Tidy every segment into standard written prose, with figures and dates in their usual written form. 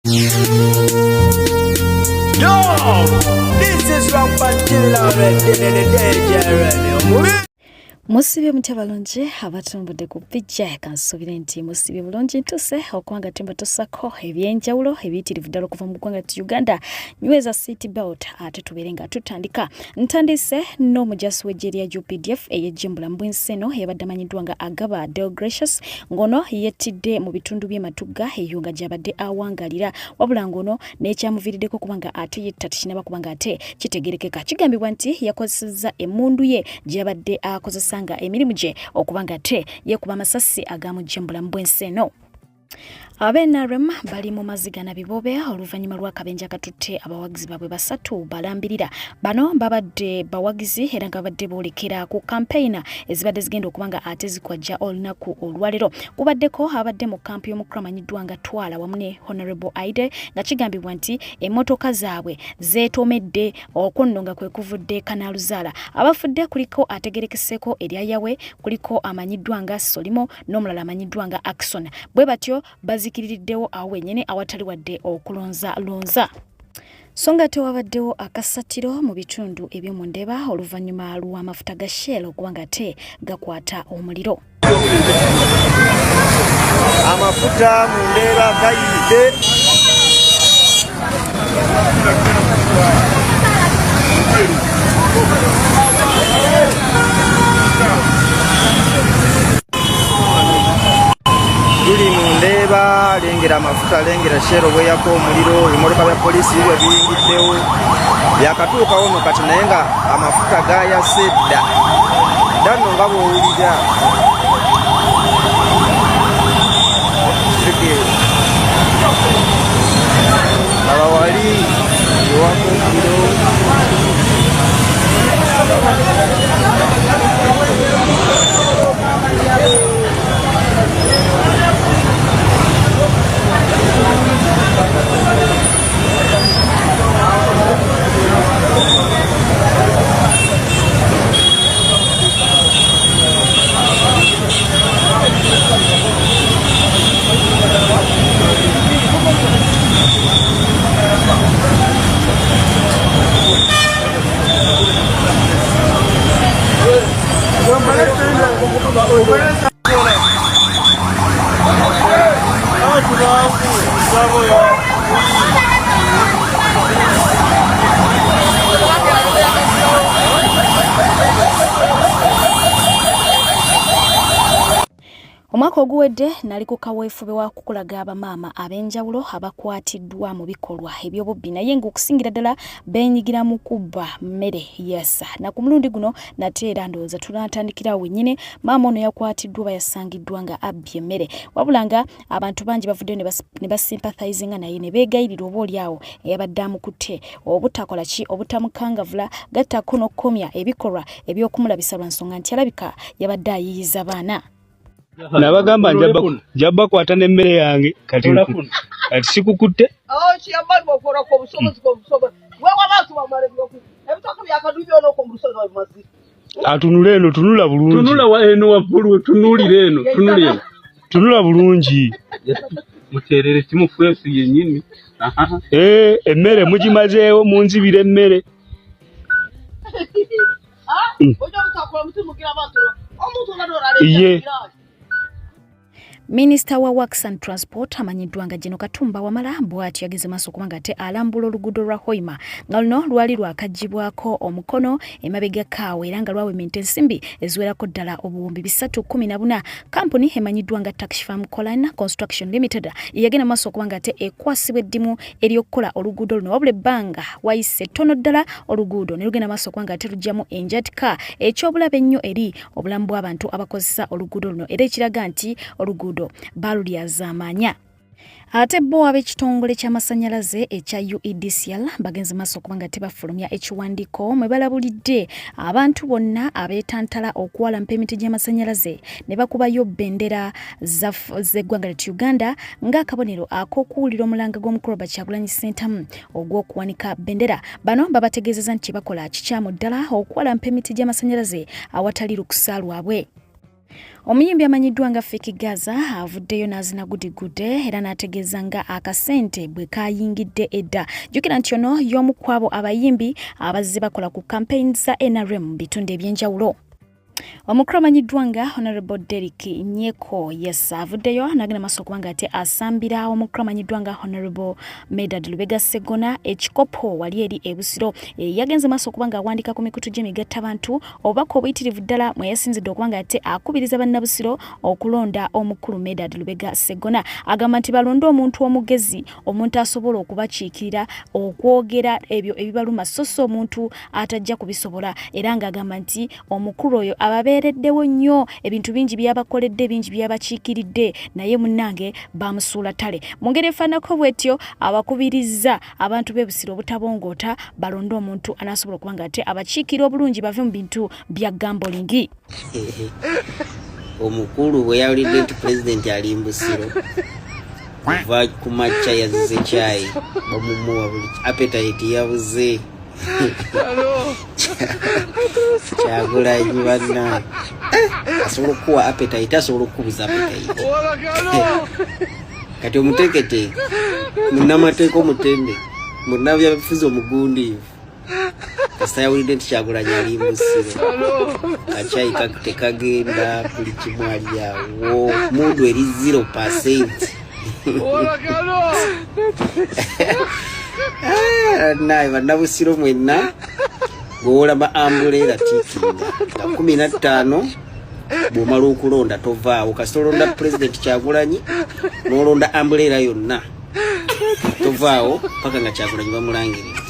Yo, this is Rampant Killer already. Musibe mutabalungi abatumbudde ku bijja kansubire nti musibe bulungi ntuse okwanga temba tosako ebyenjawulo ebiyitirivu ddala okuva mu ggwanga ti Uganda nyweza seat belt ate tubeere nga tutandika ntandise n'omujasi w'eggye lya UPDF ey'ejjimbula mbwenseno yabadde amanyiddwa nga Agaba Deogracious ngono yettidde mu bitundu by'ematugga eyo nga gy'abadde awangalira wabula ngono n'ekyamuviiriddeko kubanga ate yetta tekinaba kubanga ate kitegerekeka kigambibwa nti yakozesezza emmundu ye gy'abadde akozesa nga emirimu gye okubanga ate yekuba amasasi agamujjembula mbwenseno. NRM bali mu mazigana bibobe oluvannyuma lw'akabenje akatutte abawagizi baabwe basatu balambirira. Bano babadde bawagizi era nga babadde boolekera ku kampeyina ezibadde zigenda okuba nga ate zikwajja olunaku olwalero. Kubaddeko abadde mu kampi y'omukulu amanyiddwa nga Twala wamu ne Honorable Aide nga kigambibwa nti emmotoka zaabwe zeetomedde okwo nno nga kwe kuvudde Kanaaluzaala. Abafudde kuliko ategerekeseeko erya Yawe, kuliko amanyiddwa nga Solimo n'omulala amanyiddwa nga Ackson. Bwe batyo bazikiririddewo awo wennyini awatali wadde okulonza. So nga tewabaddewo akasatiro mu bitundu eby'omu Ndeeba oluvannyuma lw'amafuta ga Shell okuba nga te gakwata omuliro. Amafuta mu Ndeeba gayidde. Tuli mu Ndeeba lengera amafuta lengera Shell bwe yako omuliro ebimotoka bya poliisi bwe biyingiddewo byakatuukawo no kati naye nga amafuta gayase dda nno nga bw'owulira aba wali ewaka omuliro Omwaka oguwedde nali ku kaweefube wa kukulaga abamaama ab'enjawulo abakwatiddwa mu bikolwa eby'obubbi naye ng'okusingira ddala beenyigira mu kubba mmere yasa na ku mulundi guno nate era ndowooza tunatandikirawo wennyini maama ono yakwatiddwa bayasangiddwa nga abbye emmere wabula nga abantu bangi bavuddeyo ne basympathizinga naye ne beegayirira obaolyawo eyabadde amukutte obutakola ki obutamukangavula gattako n'okkomya ebikolwa eby'okumulabisa lwa nsonga nti alabika yabadde ayiyiza baana. Nabagamba njaba kwata n'emmere yange kati sikukutte atunula eno tunula bulungi tunula eno waggulu tunulira eno tunula bulungi muterere kimu fresh yennyini emmere mugimazeewo munzibira emmere iye Minister wa Works and Transport amanyiddwa nga Jeno Katumba Wamala bw'atyo yageze maaso kubanga ate alambula oluguudo lwa Hoima nga luno lwali lwakaggyibwako omukono emabega kaawe era nga lwawementa ensimbi eziwerako ddala obuwumbi 314. Kampuni emanyiddwa nga Taxifam Colline Construction Limited yagenda maaso kubanga ate ekwasibwa eddimu ery'okukola oluguudo luno wabula ebbanga wayise ttono ddala oluguudo ne lugenda maaso kubanga ate lugyamu enjatika ekyobulabe ennyo eri obulamu bw'abantu abakozesa oluguudo luno era ekiraga nti oluguudo balulyazaamanya. Ate bo ab'ekitongole ky'amasannyalaze ekya UEDCL bagenze maaso okubanga tebafulumya ekiwandiiko mwe balabulidde abantu bonna abeetantala okuwalampa emiti gy'amasannyalaze ne bakubayo bbendera z'eggwanga lya Uganda ng'akabonero ak'okuwulira omulanga gw'omukulu Kyagulanyi Ssentamu ogw'okuwanika bbendera. Bano babategeezeza nti bakola kikyamu ddala okuwalampa emiti gy'amasannyalaze awatali lukusa lwabwe. Omuyimbi amanyiddwa nga Fiki Gaza avuddeyo n'azina gudigudde era n'ategeeza nga akasente bwe kayingidde edda. Jjukira nti ono y'omu ku abo abayimbi abazze bakola ku campaign za NRM mu bitundu eby'enjawulo. Omukulu amanyiddwa nga Honorable Derrick Nyeko avuddeyo n'agenda maaso okuba nga ate asambira omukulu amanyiddwa nga Honorable Medad Lubega Segona ekikopo wali eri e Busiro. Yagenze maaso okuba nga awandiika ku mikutu gy'emigattabantu obubaka obuyitirivu ddala mwe yasinzidde okuba nga ate akubiriza bannabusiro okulonda omukulu Medad Lubega Segona. Agamba nti balonde omuntu omugezi, omuntu asobola okubakiikirira okwogera ebyo ebibaluma so omuntu atajja kubisobola, era ng'agamba nti omukulu oyo ababeereddewo nnyo, ebintu bingi byabakoledde, bingi byabakiikiridde, naye munnange bamusuula ttale. Mu ngeri efaanako bw'etyo abakubiriza abantu b'e Busiro obutabongoota balonde omuntu anaasobola okuba nga ate abakiikira obulungi bave mu bintu bya gambolingi. Omukulu bwe yawulidde nti pulezidenti ali mu Busiro kuva ku makya yazize caayi bamumuwa buli appetite yabuze. Kyagulanyi banna asobola okuwa appetite, asobola okubuza appetite. Kati omuteeketeeke munnamateeka omutende munnabyabufuzi omugundiivu kasita yawulidde nti Kyagulanyi ali mu Busiro akyayi tekagenda, buli kimu ali awo, mundu eri 0%. Naye bannabusiro mwenna bw'owola ba ambuleera tiikinga nga 15 bw'omala okulonda tovaawo. Kasita olonda pulezidenti Kyagulanyi n'olonda ambuleera yonna tovaawo paka nga Kyagulanyi bamulangirira.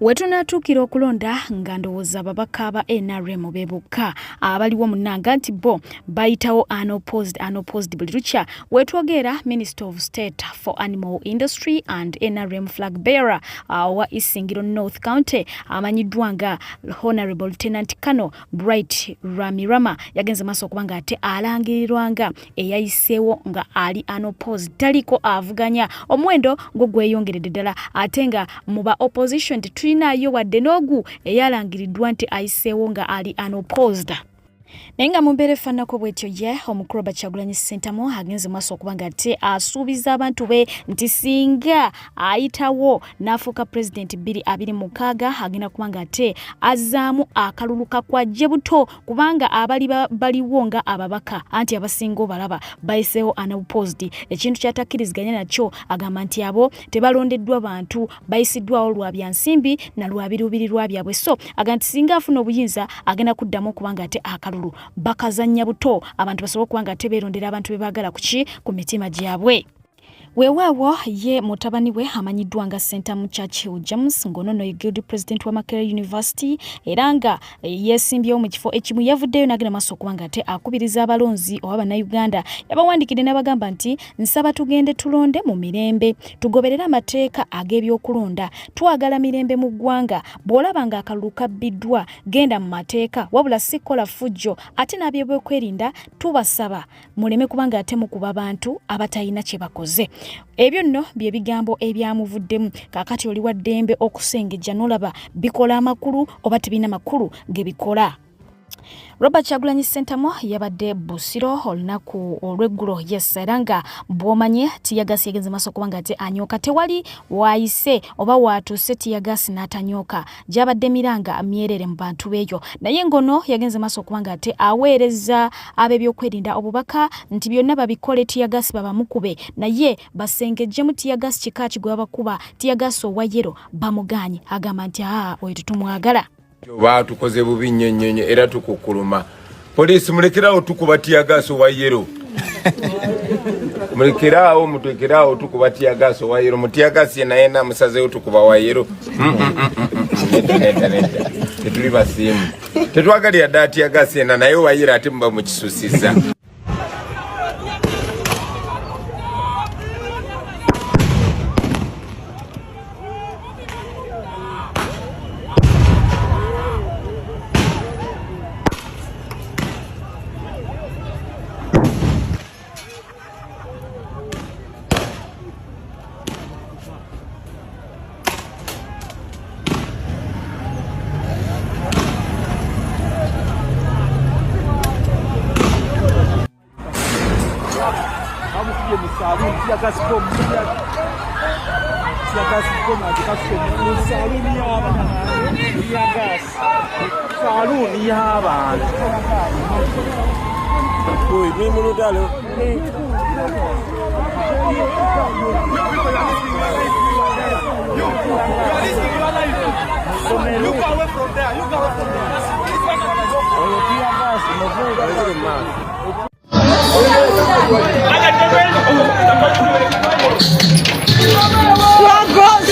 Wetunatuukira okulonda nga ndowooza ababaka ba NRM beebuka abaliwo munnanga nti bo bayitawo unopposed buli lukya. Wetwogera Minister of State for Animal Industry and NRM flag bearer wa Isingiro North County amanyiddwa nga Honorable Lieutenant Colonel Bright Ramirama yagenze maaso okuba nga ate alangirirwa nga eyayiseewo nga ali unopposed, taliko avuganya. Omuwendo gwo gweyongeredde ddala ate nga mu ba opposition tulinayo wadde n'ogu eyalangiriddwa nti ayiseewo nga ali unopposed. Naye nga mu mbeera efaanako bw'etyo ye omukulu Kyagulanyi Ssentamu agenze maaso okuba nga ate asuubiza abantu be nti singa ayitawo n'afuuka pulezidenti 2026 agenda kuba nga ate azzaamu akalulu kakwajje buto, kubanga abali baliwo nga ababaka anti abasinga obalaba bayiseewo unopposed. Ekintu ky'atakkiriziganya nakyo agamba nti abo tebalondeddwa bantu, bayisiddwawo lwa byansimbi na lwa biruubirirwa byabwe. So agamba nti singa afuna obuyinza agenda kuddamu okuba nga ate akalulu bakazanya buto abantu basobola okuba nga tebeerondera abantu bebaagala ku mitima gyabwe. Weewaawo ye mutabani we amanyiddwa nga Ssentamu Churchill James ng'ono Guild President wa Makerere University era nga yeesimbyewo mu kifo ekimu yavuddeyo n'agenda maaso okuba nga ate akubiriza abalonzi oba bannayuganda. Yabawandiikidde n'abagamba nti nsaba tugende tulonde mu mirembe, tugoberere amateeka ag'ebyokulonda, twagala mirembe mu ggwanga. Bw'olaba nga akalulu kabbiddwa genda mu mateeka wabula si kola fujjo. Ate n'abyebyokwerinda tubasaba muleme kubanga ate mukuba bantu abatalina kye bakoze. Ebyo nno bye bigambo ebyamuvuddemu. Kaakati oli wa ddembe okusengejja n'olaba bikola amakulu oba tebina makulu ge bikola. Robert Kyagulanyi Ssentamu yabadde Busiro olunaku olw'eggulo era nga bw'omanye tiyagasi yagenze maaso okuba nga ate anyooka. Tewali waayise oba waatuuse tiyagasi n'atanyooka, gyabadde miranga myerere mu bantu beeyo. Naye ngono yagenze maaso okuba nga ate aweereza ab'ebyokwerinda obubaka nti byonna babikole tiyagasi babamukube, naye basengejjemu tiyagasi kika ki gwe babakuba tiyagasi owa yero bamuganye. Agamba nti oyo tetumwagala. Oba tukoze bubi nnyo era tukukuluma. Poliisi mulekerawo tukuba tiyagasi owa yero. Mulekerawo mutwekerawo tukuba tiyagasi owa yero. Mutiyagasi yena musazeewo tukuba wa yero. Tetuli basiimu. Tetwagalira ddala tiyagasi yena naye owa yero ate muba mukisusiza.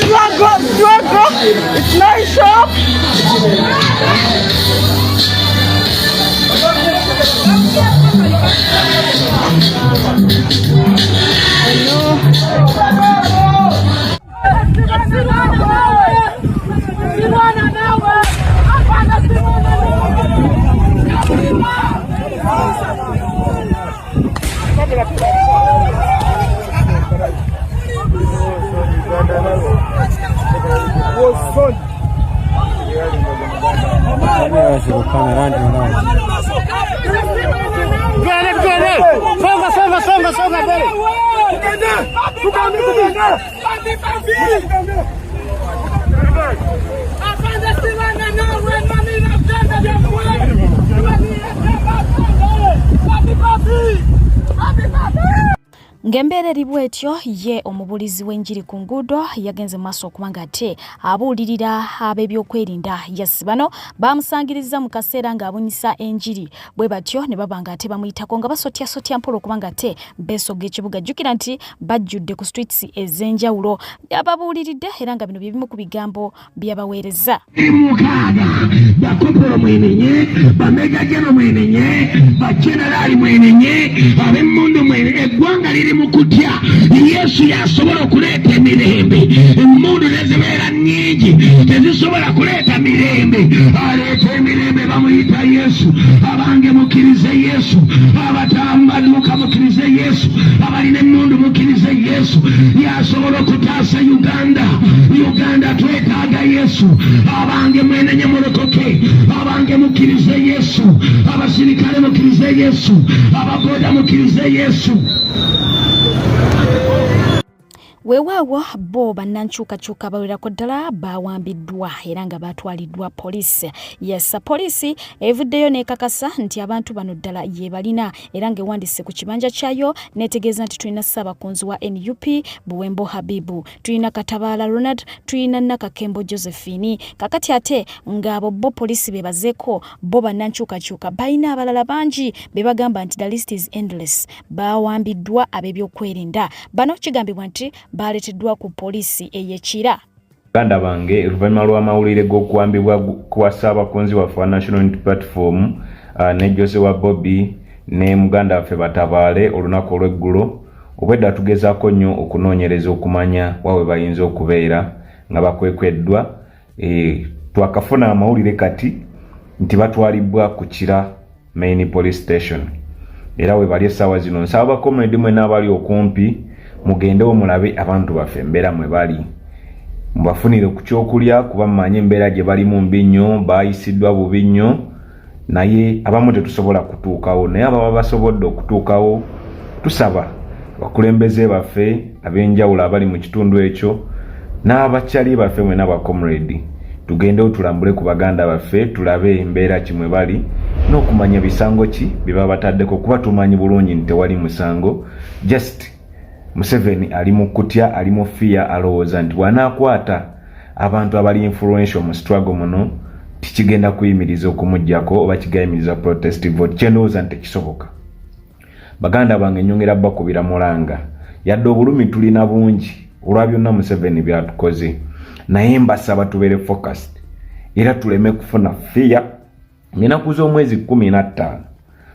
Struggle. It's nice shop. Ngembere libwetyo ye omubulizi w'enjiri ku nguudo yagenze maaso okubanga ate abuulirira ab'ebyokwerinda yasibano bamusangiriza mu kaseera ng'abunyisa enjiri bwe batyo ne babanga ate bamuyitako nga basotya mpola okubanga ate beesoga ekibuga. Jjukira nti bajjudde ku streets ez'enjawulo yababuuliridde era nga bino bye bimu ku bigambo byabaweereza. Bakopolo mwenenye, bamega jeno mwenenye, bajenerali mwenenye, ab'emmundu mwenenye, eggwanga liri mu kutya. Yesu yasobola okuleeta emirembe. Emmundu nezibeera nnyingi tezisobola kuleeta mirembe. Aleeta emirembe bamuyita Yesu. Abange mukkirize Yesu, abatambaduuka mukkirize Yesu, abalina emmundu mukkirize Yesu. Yasobola okutaasa Uganda twetaaga Yesu. Abange mwenenye mulokoke, abange mukkirize Yesu, abasirikale mukkirize Yesu, ababoda mukkirize Yesu. Weewaawo bo bannankyukakyuka abawerako ddala bawambiddwa era nga batwaliddwa poliisi. Yes, poliisi evuddeyo n'ekakasa nti abantu bano ddala ye balina era ng'ewandiise ku kibanja kyayo n'etegeeza nti tulina Ssaabakunzi wa NUP Buwembo Habibu, tulina Katabaala Ronald, tulina Nakakembo Josephine. Kakati ate ng'abo bo poliisi bebazeeko bo bannankyukakyuka balina abalala bangi be bagamba nti the list is endless. Bawambiddwa ab'ebyokwerinda. Bano kigambibwa nti baleteddwa ku poliisi ey'Ekira. Baganda bange oluvannyuma lw'amawulire g'okuwambibwa kwa Ssaabakunzi waffe wa National Unity Platform ne Jose wa Bobby ne muganda waffe Batabaale olunaku olw'eggulo, obwedda tugezaako nnyo okunoonyereza okumanya wawe bayinza okubeera nga bakwekweddwa. Twakafuna amawulire kati nti batwalibbwa ku Kira Main Police Station era we bali essaawa zino. Nsaba bakomedi mwe n'abali okumpi mugendewo mulabe abantu baffe embeera mwe bali, mubafunire ku kyokulya kuba mmanyi embeera gye balimu mbi nnyo, baayisiddwa bubi nnyo, naye abamu tetusobola kutuukawo, naye ababa basobodde okutuukawo tusaba bakulembeze baffe ab'enjawulo abali mu kitundu ekyo n'abakyali baffe mwe n'abakomredi tugendewo tulambule ku baganda baffe tulabe embeera kimwe bali n'okumanya bisango ki bye baba bataddeko, kuba tumanyi bulungi nti tewali musango. Just Museveni ali mu kutya, ali mu fear, alowooza nti bw'anaakwata abantu abali influential mu struggle muno tikigenda kuyimiriza okumuggyako oba kigayimiriza protest vote. Kyendowooza nti tekisoboka. Baganda bange nyongera bakubira mulanga yadde obulumi tulina bungi olwa byonna Museveni byatukoze, naye mbasaba tubeere focused era tuleme kufuna fear. Ninaku z'omwezi 15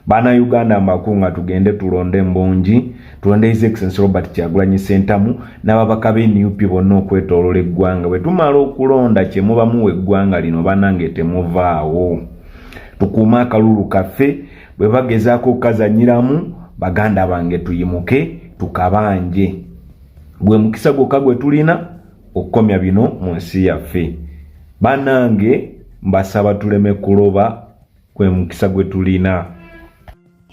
bana Uganda mbakunga tugende tulonde mbungi, tulonde His Excellency Robert Kyagulanyi Ssentamu n'ababaka b'NUP bonna okwetooloola eggwanga. Bwe tumala okulonda kye muba muwa eggwanga lino banange temuvaawo. Tukuuma akalulu kaffe, bwe bagezaako okukazanyiramu baganda bange tuyimuke tukabanje. Gwe mukisa gwokka gwe tulina okukomya bino mu nsi yaffe. Banange mbasaba tuleme kuloba gwe mukisa gwe tulina.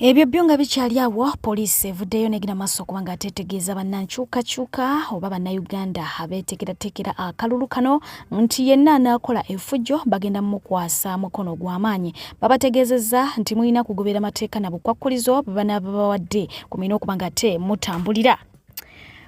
Ebyo byonga bikyali awo poliisi evuddeyo negina maaso kubanga atetegeeza bannankyukakyuka oba bannayuganda abeetekeratekera akalulu kano nti yenna anaakola effujjo bagenda mukwasa mukono gw'amaanyi. Babategeezezza nti mulina kugoberera mateeka na bukwakkulizo bwe banaababawadde kumina okuba nga ate mutambulira.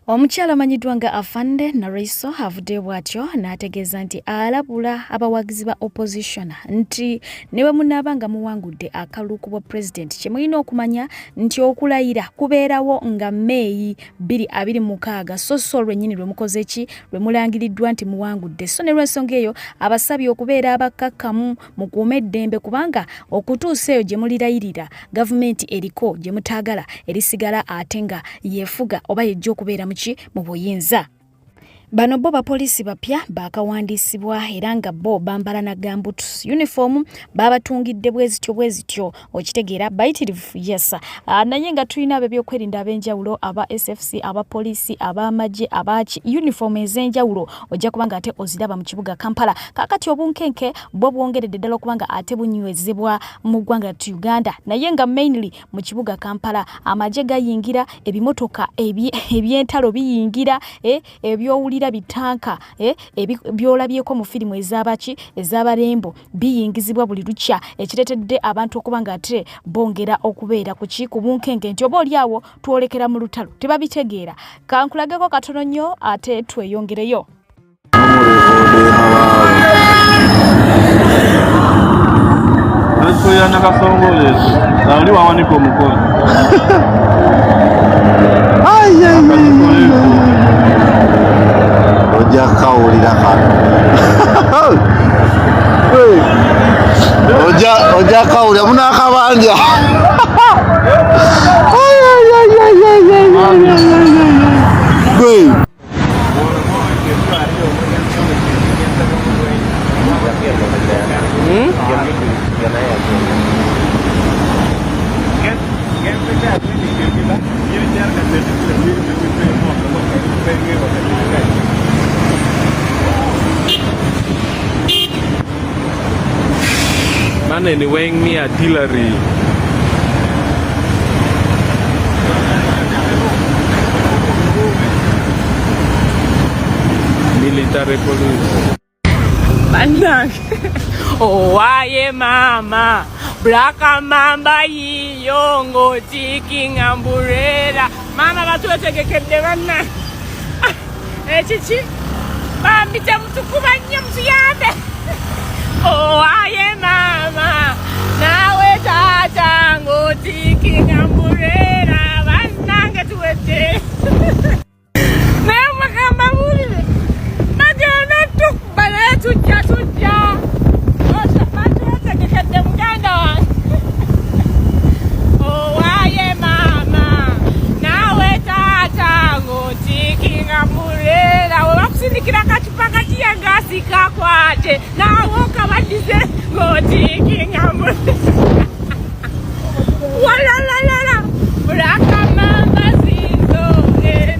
Omukyala amanyiddwa nga Afande Naraiso avuddeyo bw'atyo n'ategeeza nti alabula abawagizi ba opposition nti ne bwe munaaba nga muwangudde akalulu ku bwa pulezidenti kye mulina okumanya nti okulayira kubeerawo nga Meeyi 2026 so olwennyini lwe mukoze ki lwe mulangiriddwa nti muwangudde. So ne lw'ensonga eyo abasabye okubeera abakakkamu mukuume eddembe kubanga okutuusa eyo gye mulirayirira gavumenti eriko gye mutaagala erisigala ate nga yeefuga oba yejja okubeera mu buyinza. Bano bo bapoliisi bapya baakawandiisibwa era nga bo bambala na gambuts uniform babatungidde bwezityo okitegeera bayitirivu yes naye nga tulina ab'ebyokwerinda ab'enjawulo aba SFC abapoliisi ab'amagye abaki uniform ez'enjawulo ojja kubanga ate oziraba mu kibuga Kampala. Kakati obunkenke bwo bwongeredde ddala okubanga ate bunywezebwa mu ggwanga lya Uganda naye nga mainly mu kibuga Kampala amagye gayingira ebimotoka ebyentalo biyingira ebyowulira bitanka byolabyeko mu firimu ez'abarembo biyingizibwa buli lukya ekiretedde abantu okuba nga ate bongera okubeera ku bunkenge nti oba oliawo twolekera mu lutalo tebabitegeera. Kankulageko katono nnyo ate tweyongereyo. Tuyana kasongole ali wawaniko omukono ojja kawulira kano ojja kawulira munakabanja Mana ni weng ni artillery. Military police. Banang. Oh, aye mama. Braka mamba yiyongo tiki ngamburera. Mama batuwetegekede bana. Chichi. Bambita mutukubanya mutuyambe. Oh, aye mama, nawe tata ngotiki ngamburera banange tuwete. Nawe kama mulile, magana tukbale tujja. Osha matuwete kekede muganda wange. Oh, aye mama, nawe tata ngotiki ngamburera wakusindikira kachupa kati ya gasi kakwate nawo kabadize ngotiki ngamburera wala braka mamba zizo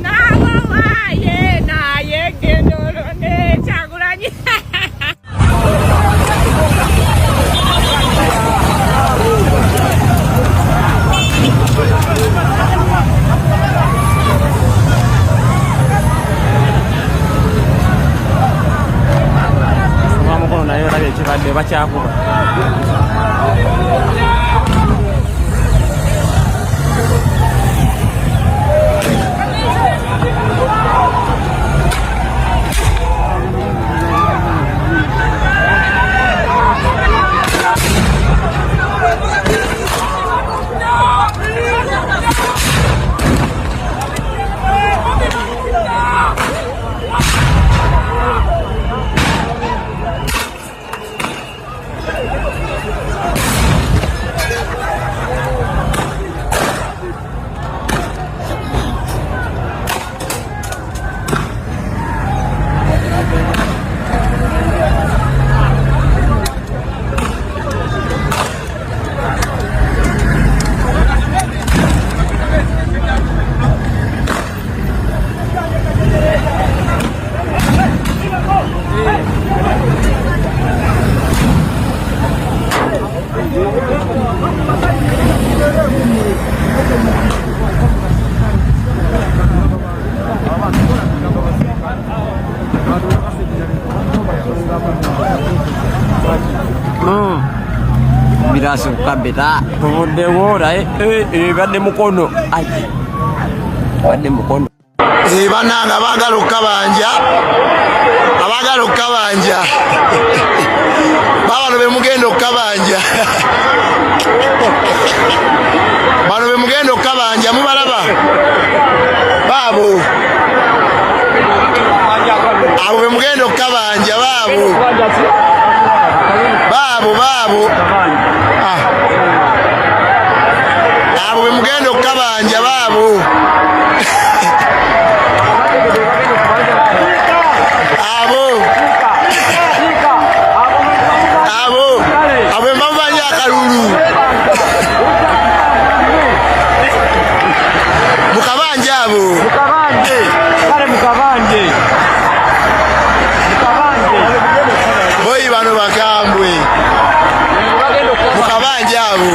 nawo waye naye gendolo ne chagulanyi. Kibadde bakyakuba Birasa ukabeta de wora bade mukono aje bade mukono bananga bagala okabanja bano bemugenda okabanja mubalaba baabo abo bemugenda okabanja baabo abo bemugenda okabanja baabo abo mbavanya akalulu mukabanja abo boyi bano bakambwe mukabanja abo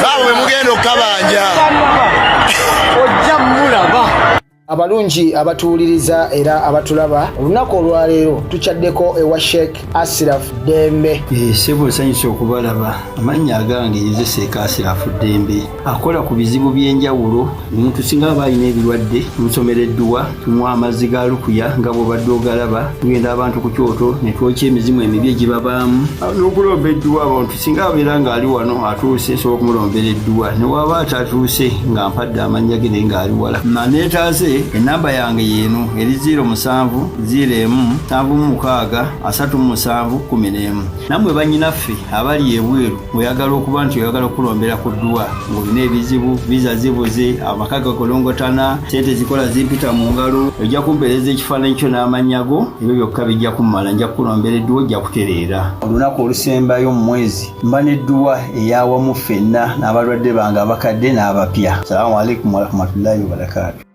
baabo bemugenda okabanja abalungi abatuwuliriza era abatulaba olunaku olwaleero tukyaddeko ewa Sheikh Ashraf Dembe. Sebo sanyusa okubalaba. Amannya agange Seeka Ashraf Dembe akola ku bizibu by'enjawulo. Omuntu singa aba alina ebirwadde tumusomereddwa, tumuwa amazzi ga lukuya nga bw'obadde ogalaba, tugenda abantu ku kyoto ne twokya emizimu emibi egibabaamu n'okulomba edduwa. Abantu singa abeera ng'ali wano atuuse sobola okumulombera edduwa, ne waba atatuuse nga mpadde amannya ge naye ng'ali wala. Neetaase enamba yange yeeno eri 0707363711. Nammwe bannyinaffe abali ebweru oyagala okuba nti oyagala okulombera ku dduwa ng'olina ebizibu viza zibuze, amaka gakolongotana, sente zikola zimpita mu ngalo, ojja kumpeereza ekifaananyi kyo n'amannya go, ebyo byokka bijja kummala. Nja kukulombera edduwa, ojja kutereera. Olunaku olusembayo mu mwezi mba n'edduwa ey'awamu ffenna n'abalwadde bange abakadde n'abapya. Salaamu alaikum warahmatullahi wabarakatuh.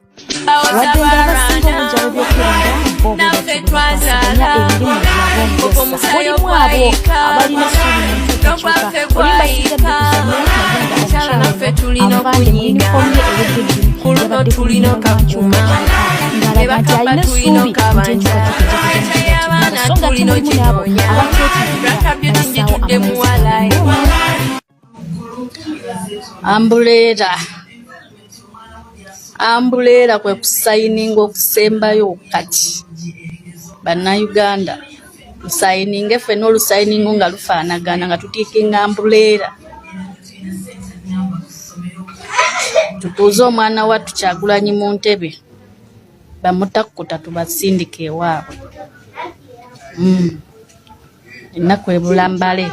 Ambulera kwe kusayininga okusembayo kati bannayuganda musayininga ffe n'olusayiningo nga lufaanagana nga tutiikinga ambulera tutuuze omwana wattu Kyagulanyi mu ntebe bamutakkuta tubasindika ewaabwe. Ennaku ebulambale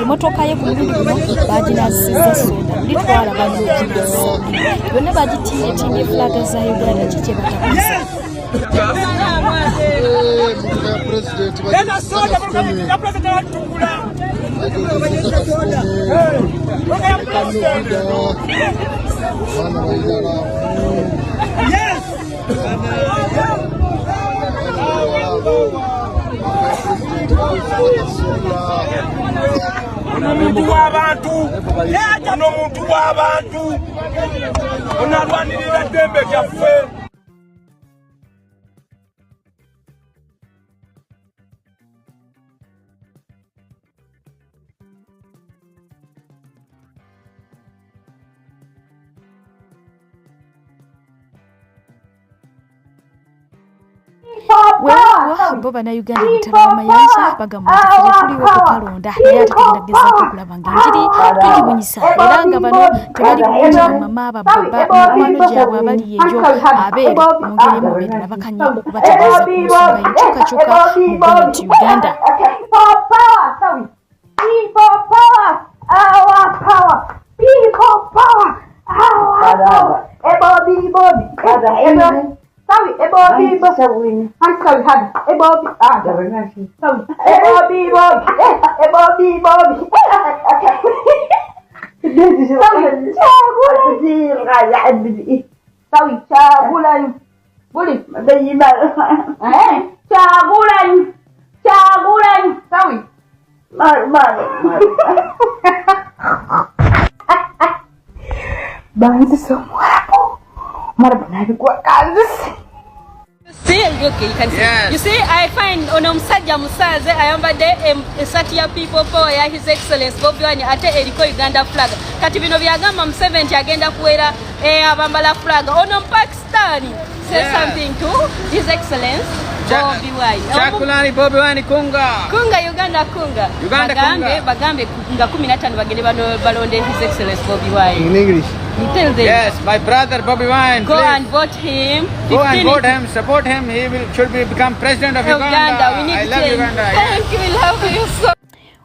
emotoka ye ku mulundi guno baginazizza soda litwala banookigasondi yonna bagitiiyetinga efulaga za Uganda kiki batakuza omuntu w'abantu ono omuntu w'abantu onalwanirira ddembe lyaffe. weewo bo bannayuganda mutala w'amayanja bagamba nti ffe tuliwo kukalonda naye ate tugenda kugezaako okulaba ng'enjiri tugibunyisa era nga bano tebali bulungi bamama mikwano gyabwe abali ejo abeeri mu ngeri emubiri nabakanye okubategeeza ku nsonga y'enkyukakyuka mu ggwanga nti Uganda. Sawi, Bobby, I'm sorry, had a Bobby, Bobby. Banzi somwako. Mara nabikuwa kazi. See, okay, you can see. Yes. You see, I find onomusajja musaze ayambadde esati people for His Excellency Bobi Wine ate eriko Uganda flag. Kati bino byagamba Museveni agenda kuwera abambala flag. Ono Pakistani say something to His Excellency Bobi Wine. Chakulani Bobi Wine kunga. Kunga Uganda kunga. Bagambe kunga 15 bagende balonde His Excellency Bobi Wine. In English. You tell them. Yes, my brother Bobi Wine. Go and vote him. Go and vote him. Support him. He should become president of Uganda. We need I love Uganda. Thank you. We love you so.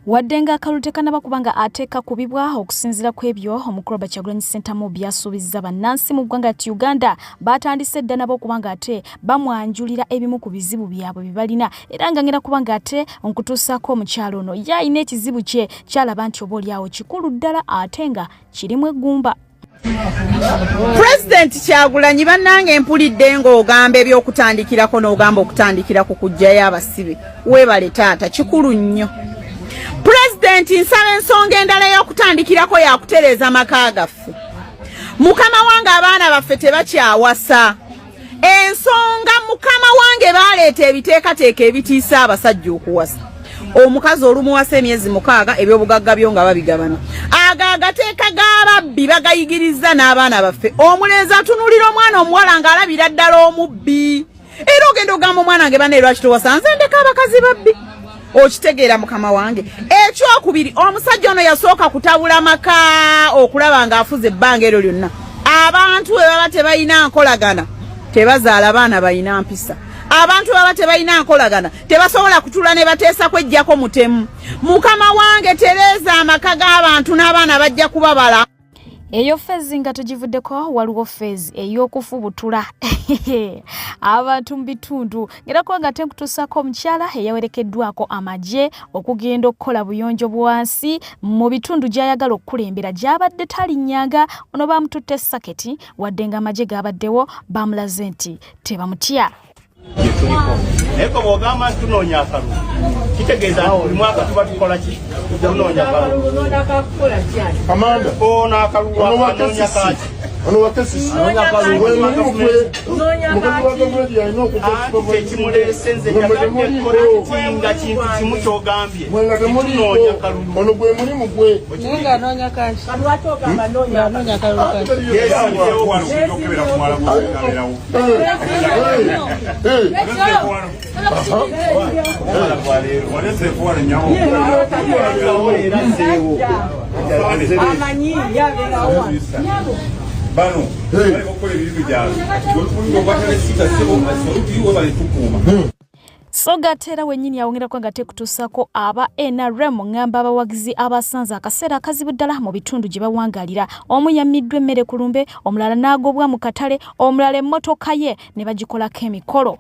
Waddenga akalute kanabakubanga ateeka kubibwa okusinziira ku ebyo omukulu Kyagulanyi Ssentamu byasuubizza bannansi mu ggwanga ti Uganda batandise dda nabo okubanga ate bamwanjulira ebimu ku bizibu byabwe bibalina era nga ngenda kubanga ate onkutuusaako omukyalo ono yalina ekizibu kye kyalaba nti oba oliawo kikulu ddala ate nga kirimu eggumba. President Kyagulanyi bannange mpulidde ng'ogamba ebyokutandikirako n'ogamba okutandikira ku kujjayo abasibe weebale taata kikulu nnyo. President nsaba ensonga endala y'okutandikirako yakutereeza maka gaffe. Mukama wange abaana baffe tebakyawasa. Ensonga mukama wange baleeta ebiteekateeka ebitiisa abasajja okuwasa. Omukazi olumuwasa emyezi 6 ebyobugagga byo nga babigabana. Agateeka g'ababbi bagayigiriza n'abaana baffe. Omulenzi atunulira omwana omuwala ng'alabira ddala omubbi. Era ogenda ogamba omwana wange banne lwaki towasa nze ndeka abakazi babbi. Okitegeera mukama wange. Ekyokubiri omusajja ono yasooka kutabula maka okulaba ng'afuze ebbanga eryo lyonna. Abantu bwe baba tebalina nkolagana tebazaala baana balina mpisa. Abantu baba tebalina nkolagana tebasobola kutula ne bateesa kwejjako mutemu. Mukama wange tereeza amaka g'abantu n'abaana bajja kubabala. Eyo fezi nga tugivuddeko waliwo fezi ey'okufubutula abantu mu bitundu ngera ko nga tenkutuusako omukyala eyawerekeddwako amagye okugenda okukola buyonjo bwansi mu bitundu gy'ayagala okukulembera gy'abadde talinnyanga ono bamututte saketi wadde nga amagye gabaddewo bamulaze nti tebamutya. Eko bogama tunoonya akalulu kitegeeza buli mwaka tuba tukola ki tunoonya akalulu kamanda ona akalulu anoonya kaki ono wakesisi anoonya akalulu ekimuleesenze nga kintu kimu kyogambye tunoonya akalulu ono gwe mulimu gwe nga anoonya kaki lwaki ogamba anoonya akalulu kaki okebera kumala kukalerawo So gatera wennyini awongerako nga tekutuusako aba NRM ngamba abawagizi abasanze akaseera akazibu ddala mu bitundu gye bawangalira. Omu yammiddwa emmere ku lumbe, omulala n'agobwa mu katale, omulala emmotoka ye ne bagikolako emikolo.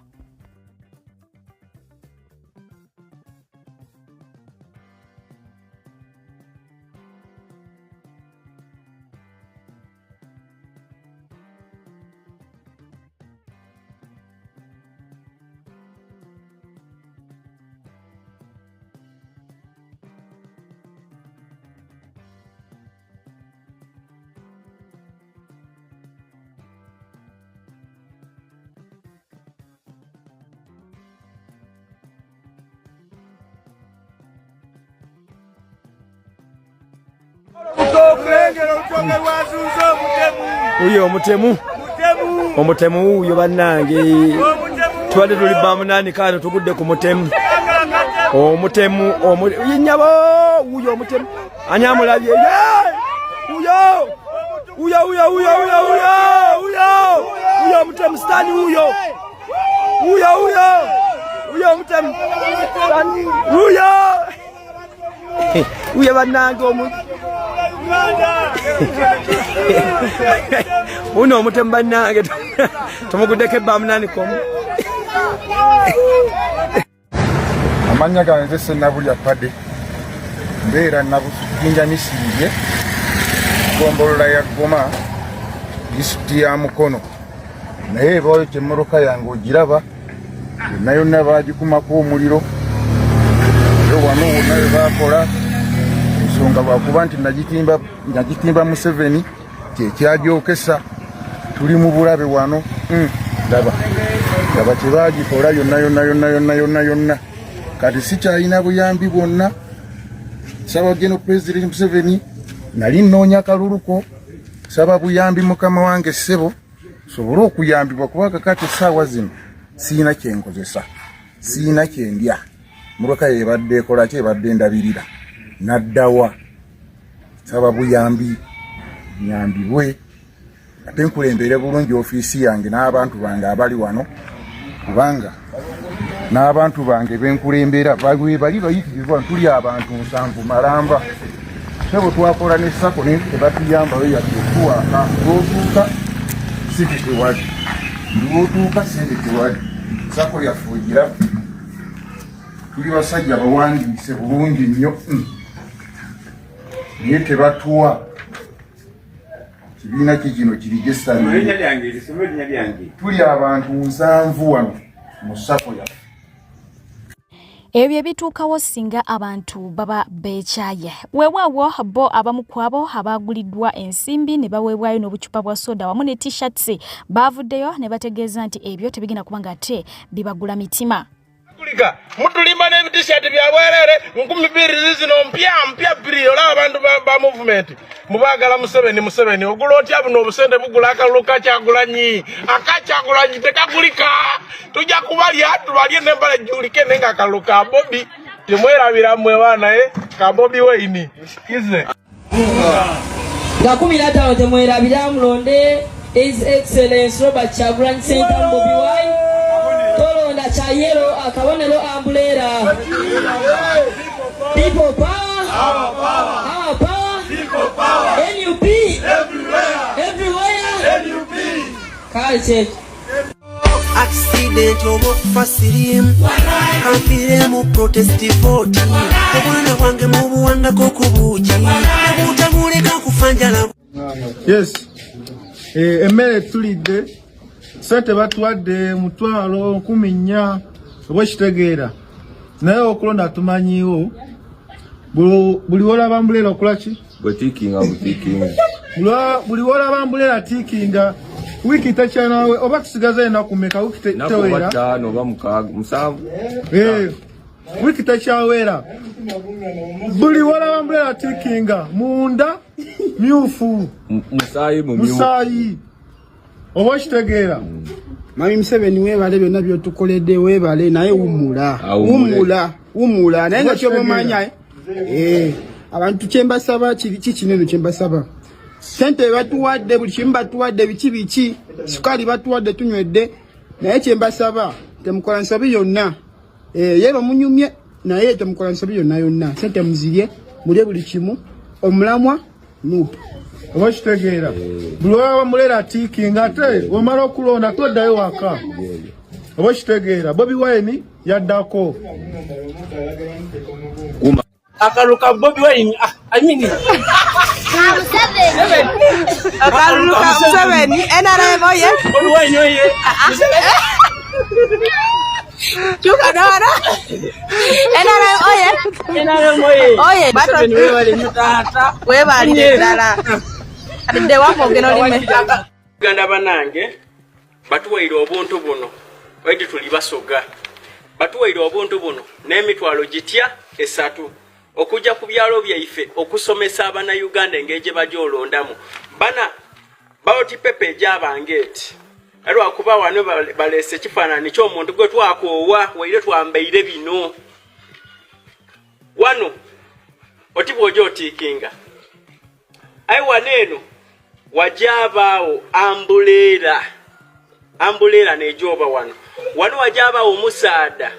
Uyo omutemu uyo bannange twali tuli bamunani kano tugudde ku mutemu omutemu yinyabo uyo omutemu anyamulabye uyo omutemu stani uyo omutemu uyo bannange uno omutemu bannange tumuguddeko ebbamunani komu. Amanya gange Ssenabulya Padde mbeera Nabujinja Nisiibye gombolola ya Goma disitulikiti ya Mukono naye bayo kyemmoroka yange ogiraba yonna yonna baagikumako omuliro wano wonna kyakola ensonga lwakuba nti nagitimba Museveni kyekyagyokesa tuli mu bulabe wano laba kyebagikola yonna kati sikyalina buyambi bwonna. Saba General President Museveni nali nnoonya kaluluko saba buyambi mukama wange ssebo sobole okuyambibwa kuba kakati essaawa zino siina kyenkozesa siina kyendya muloka yebadde ekola ki ebadde ndabirira naddawa saba buyambi nyambibwe ate nkulembere bulungi ofiisi yange n'abantu bange abali wano kubanga n'abantu bange benkulembera bali bayitirirwa tuli abantu 7 Malamba sebo twakola ne sako ne tebatuyamba we yatuwaka otuuka sititewali ndiwotuuka sititewali sako yafugira tuli basajja bawandiise bulungi nnyo naye tebatuwa kibiina kikino kirigesitani tuli abantu 7 wano mu sako ya ebyo bituukawo singa abantu baba beekyaye. Weewaawo bo abamu ku abo abaguliddwa ensimbi ne baweebwayo n'obucupa bwa soda wamu ne t-shirts baavuddeyo ne bategeeza nti ebyo tebigenda kubanga ate bibagula mitima. Mutulimba n'ebitishati byabwerere 2000 zino mpya bbiri olaba abantu ba movement mubagala Museveni ogula otya buno obusente bugula akalulu Kyagulanyi akakyagulanyi tekagulika tujja kubalya tubalye n'embala ejjulike nenga akalulu ka Bobi temwerabira mmwe baana ka Bobi Wine kize nga 15 temwerabira mulonde His Excellency Robert Kyagulanyi Ssentamu Bobi Wine tolonda chayero akabonero ambulera people power our power people power NUP everywhere NUP culture accident obukufa sirimu kampiremu protest vote obwana bwange mu buwandako ku buugi nebutamuleka kufanjala. Yes emmere tulidde sente batuwadde 14,000 obwekitegeera naye okulonda tumanyiwo buli wolaba ambulera okulaki butikinga buli wolaba ambulera tikinga wiki tekyanawe oba tusigaze enaku meka wiki tewera wiki tekyawera buli wolaba ambulera tikinga munda myufu musaayi oba kitegeera. Mami Museveni webale byonna byotukoledde webale naye wumula naye nga kyobamanya abantu kyembasaba kiki kinene kyembasaba sente batuwadde buli kimu batuwadde biki sukali batuwadde tunywedde naye kyembasaba temukola nsobi yonna yeba munyumye naye temukola nsobi yonna sente muzirye mulye buli kimu omulamwa nupa oba kitegeera buli waba mulera tikinga ate omala okulonda toddayo waka oba kitegeera Bobi Wine yaddako akaluka Bobi Wine akaluka Museveni NRM oye Bobi Wine oye chuka dara NRM oye Museveni webale nyutata webale dala ade wako geno lime Uganda banange batuwaire obuntu buno waidi tuli basoga batuwaire obuntu buno n'emitwalo gitya 3 okujja ku byalo byaife okusomesa abana Uganda engeje bajolondamu bana bawoti pepe jabangeti alwa kuba wano balese kifanani kyo omuntu gwe twakoowa waire twambaire bino wano otibojo otikinga ai waneno wajabao ambulera nejoba wano wajabao omusaada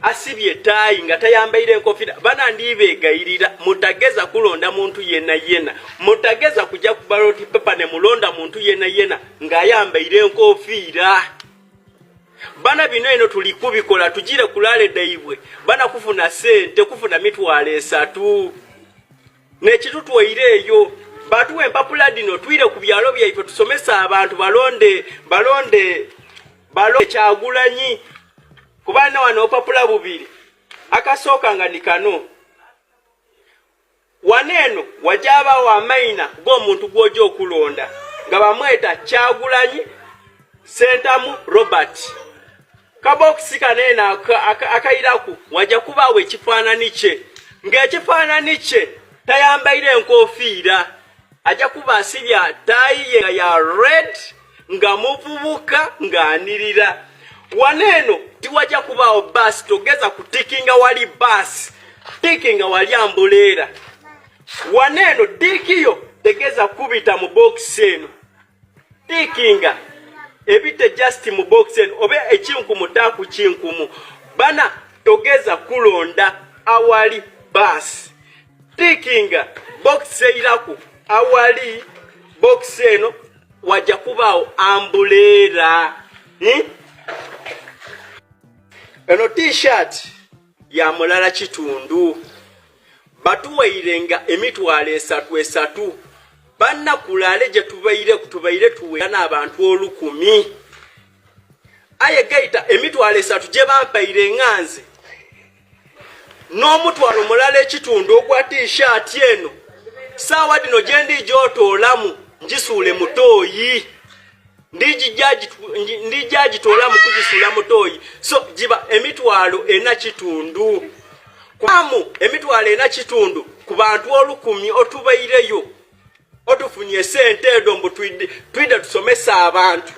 asibye tayi nga tayambaire enkofira bana ndibegayirira mutageza kulonda muntu yena mutageza kujja ku ballot paper ne mulonda muntu yena nga yambaire enkofira bana bino eno tulikubikola tujire kulale daibwe bana kufuna sente kufuna mitwale 3 ne kitutwaire eyo batuwe empapula dino twire ku byalo byaife tusomesa abantu balonde Kyagulanyi kubana wano opapula bubiri akasooka nga nikano Waneno wajaba wa maina g'omuntu gw'ojja okulonda nga bamweta Kyagulanyi Sentamu Robert. Kabokisi kanene akayiraku wajja kubaawo ekifaananyi kye ng'ekifaananyi kye tayambaire enkofiira ajja kuba asibya taayi ya red nga muvubuka ng'anirira. Waneno tiwajja kubaawo basi togeza kutikinga wali basi tikinga wali ambuleera. Waneno tikiyo tegeza kubita mu box eno tikinga ebite just mu box eno obe ekinkumu taku kinkumu bana togeza kulonda awali basi tikinga box eiraku awali box eno wajja kubaawo ambuleera. Eno t-shirt ya mulala kitundu batuwairenga emitwalo 3 banna kulale je tubaire tuwe n'abantu 10,000 aye gaita emitwalo 3 je bampaire nganze n'omutwalo mulala ekitundu ogwa t-shirt eno sawa dino je ndi jotolamu njisuule mutoyi ndi jaji tolamu kujisula mutoyi so jiba emitwalo ena kitundu kwamu emitwalo ena kitundu ku bantu 10,000 otubaireyo otufunye sente edombo twida tusomesa abantu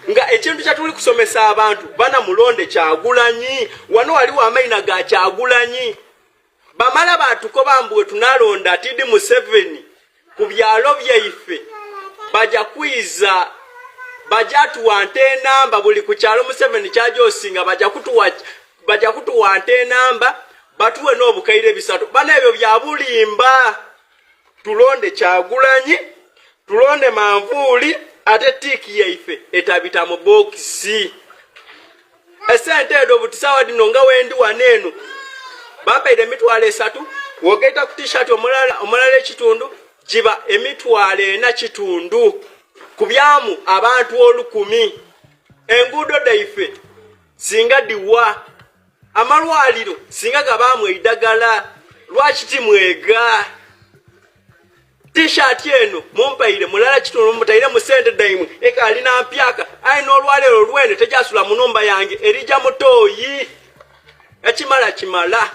nga ekintu kyatuli kusomesa abantu bana mulonde Kyagulanyi wano waliwo amaina ga Kyagulanyi bamala batuko bambwe tunalonda atidi mu 7 ku byalo byaife baja kwiza baja tuwante namba buli ku kyalo mu 7 kyajosinga baja kutuwante namba batuwe n'obukaire bisatu bana ebyo bya bulimba. Tulonde Kyagulanyi tulonde manvuli ate tiki yaife etabita mu boxi esente edo butisawa dino nga wendi waneno bampaire emitwalo 3 wogeta ku t-shirt omulala ekitundu jiba emitwalo 4 kitundu kubyamu abantu 10,000 enguudo daife singa diwa amalwaliro singa gabamu eidagala lwaki timwega t-shirt eno mumpaire mulala kitundu mutaire mu sente daimu ekali na mpyaka aina olwalero lwene tejasula mu numba yange erija mutoyi ekimala kimala.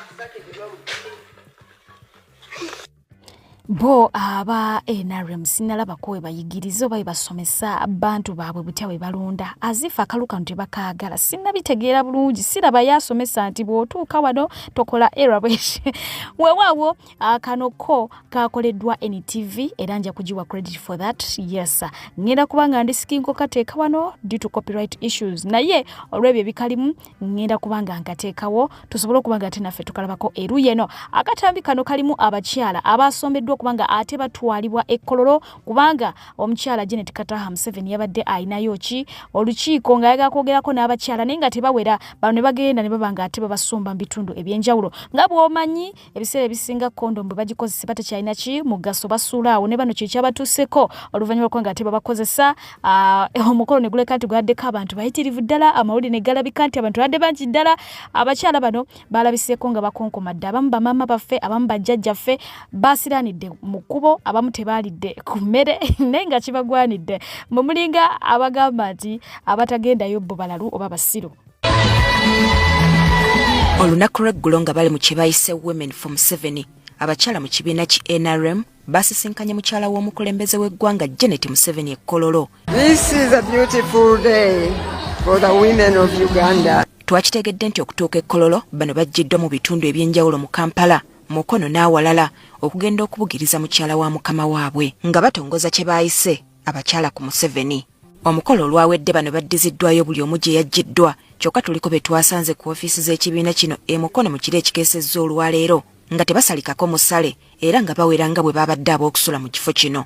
Bo aba NRM sinalaba ko bayigirizo bayi basomesa abantu baabwe butya we balonda azifa akaluka ntibakaagala sinabitegeera bulungi siraba yasomesa nti bwotuuka wano tokola erabeshe wewawo akanoko kakoleddwa NTV era nja kujiwa credit for that. Yes, ngenda kubanga ndi skinko kateeka wano due to copyright issues naye olwebyo bikalimu ngenda kubanga nkateekawo tusobole kubanga tenaffe tukalabako eruyeno akatambi kano kalimu abakyala abasombeddwa kubanga ate batwalibwa ekkololo kubanga omukyala Janet Kataha 7 yabadde ayinayo ki olukiiko nga yaga kwogerako n'abakyala naye nga tebawera bano ne bagenda ne babanga ate babasomba bitundu ebyenjawulo nga bw'omanyi ebiseera ebisinga kondom bwe bagikozesa batakyalina ki mugaso basuulaawo ne bano kyekyabatuseko oluvannyuma lw'okubanga ate babakozesa omukolo ne guleka nti gwaddeko abantu bayitirivu ddala amawulire ne galabika nti abantu badde bangi ddala abakyala bano balabiseeko nga bakonkomadde abamu bamaama baffe abamu bajjajjaffe basiranidde mukubo abamu tebalidde ku mmere naye nga kibagwanidde mu mulinga abagamba nti abatagendayo bo balalu oba basiru. Olunaku lw'eggulo nga bali mu kibayise Women from 7 abakyala mu kibiina ki NRM basisinkanye mukyala w'omukulembeze w'eggwanga Janet Museveni ekkololo. This is a beautiful day for the women of Uganda. Twakitegedde nti okutuuka ekkololo bano bajjiddwa mu bitundu ebyenjawulo mu Kampala Mukono n'awalala okugenda okubugiriza mukyala wa mukama waabwe nga batongoza kye baayise abakyala ku Museveni. Omukolo olwawedde bano baddiziddwayo buli omu gye yaggiddwa kyokka tuliko be twasanze ku ofiisi z'ekibiina kino Mukono mu kiro ekikeesezza olwaleero nga tebasalikako musale era nga bawera nga bwe babadde ab'okusula mu kifo kino.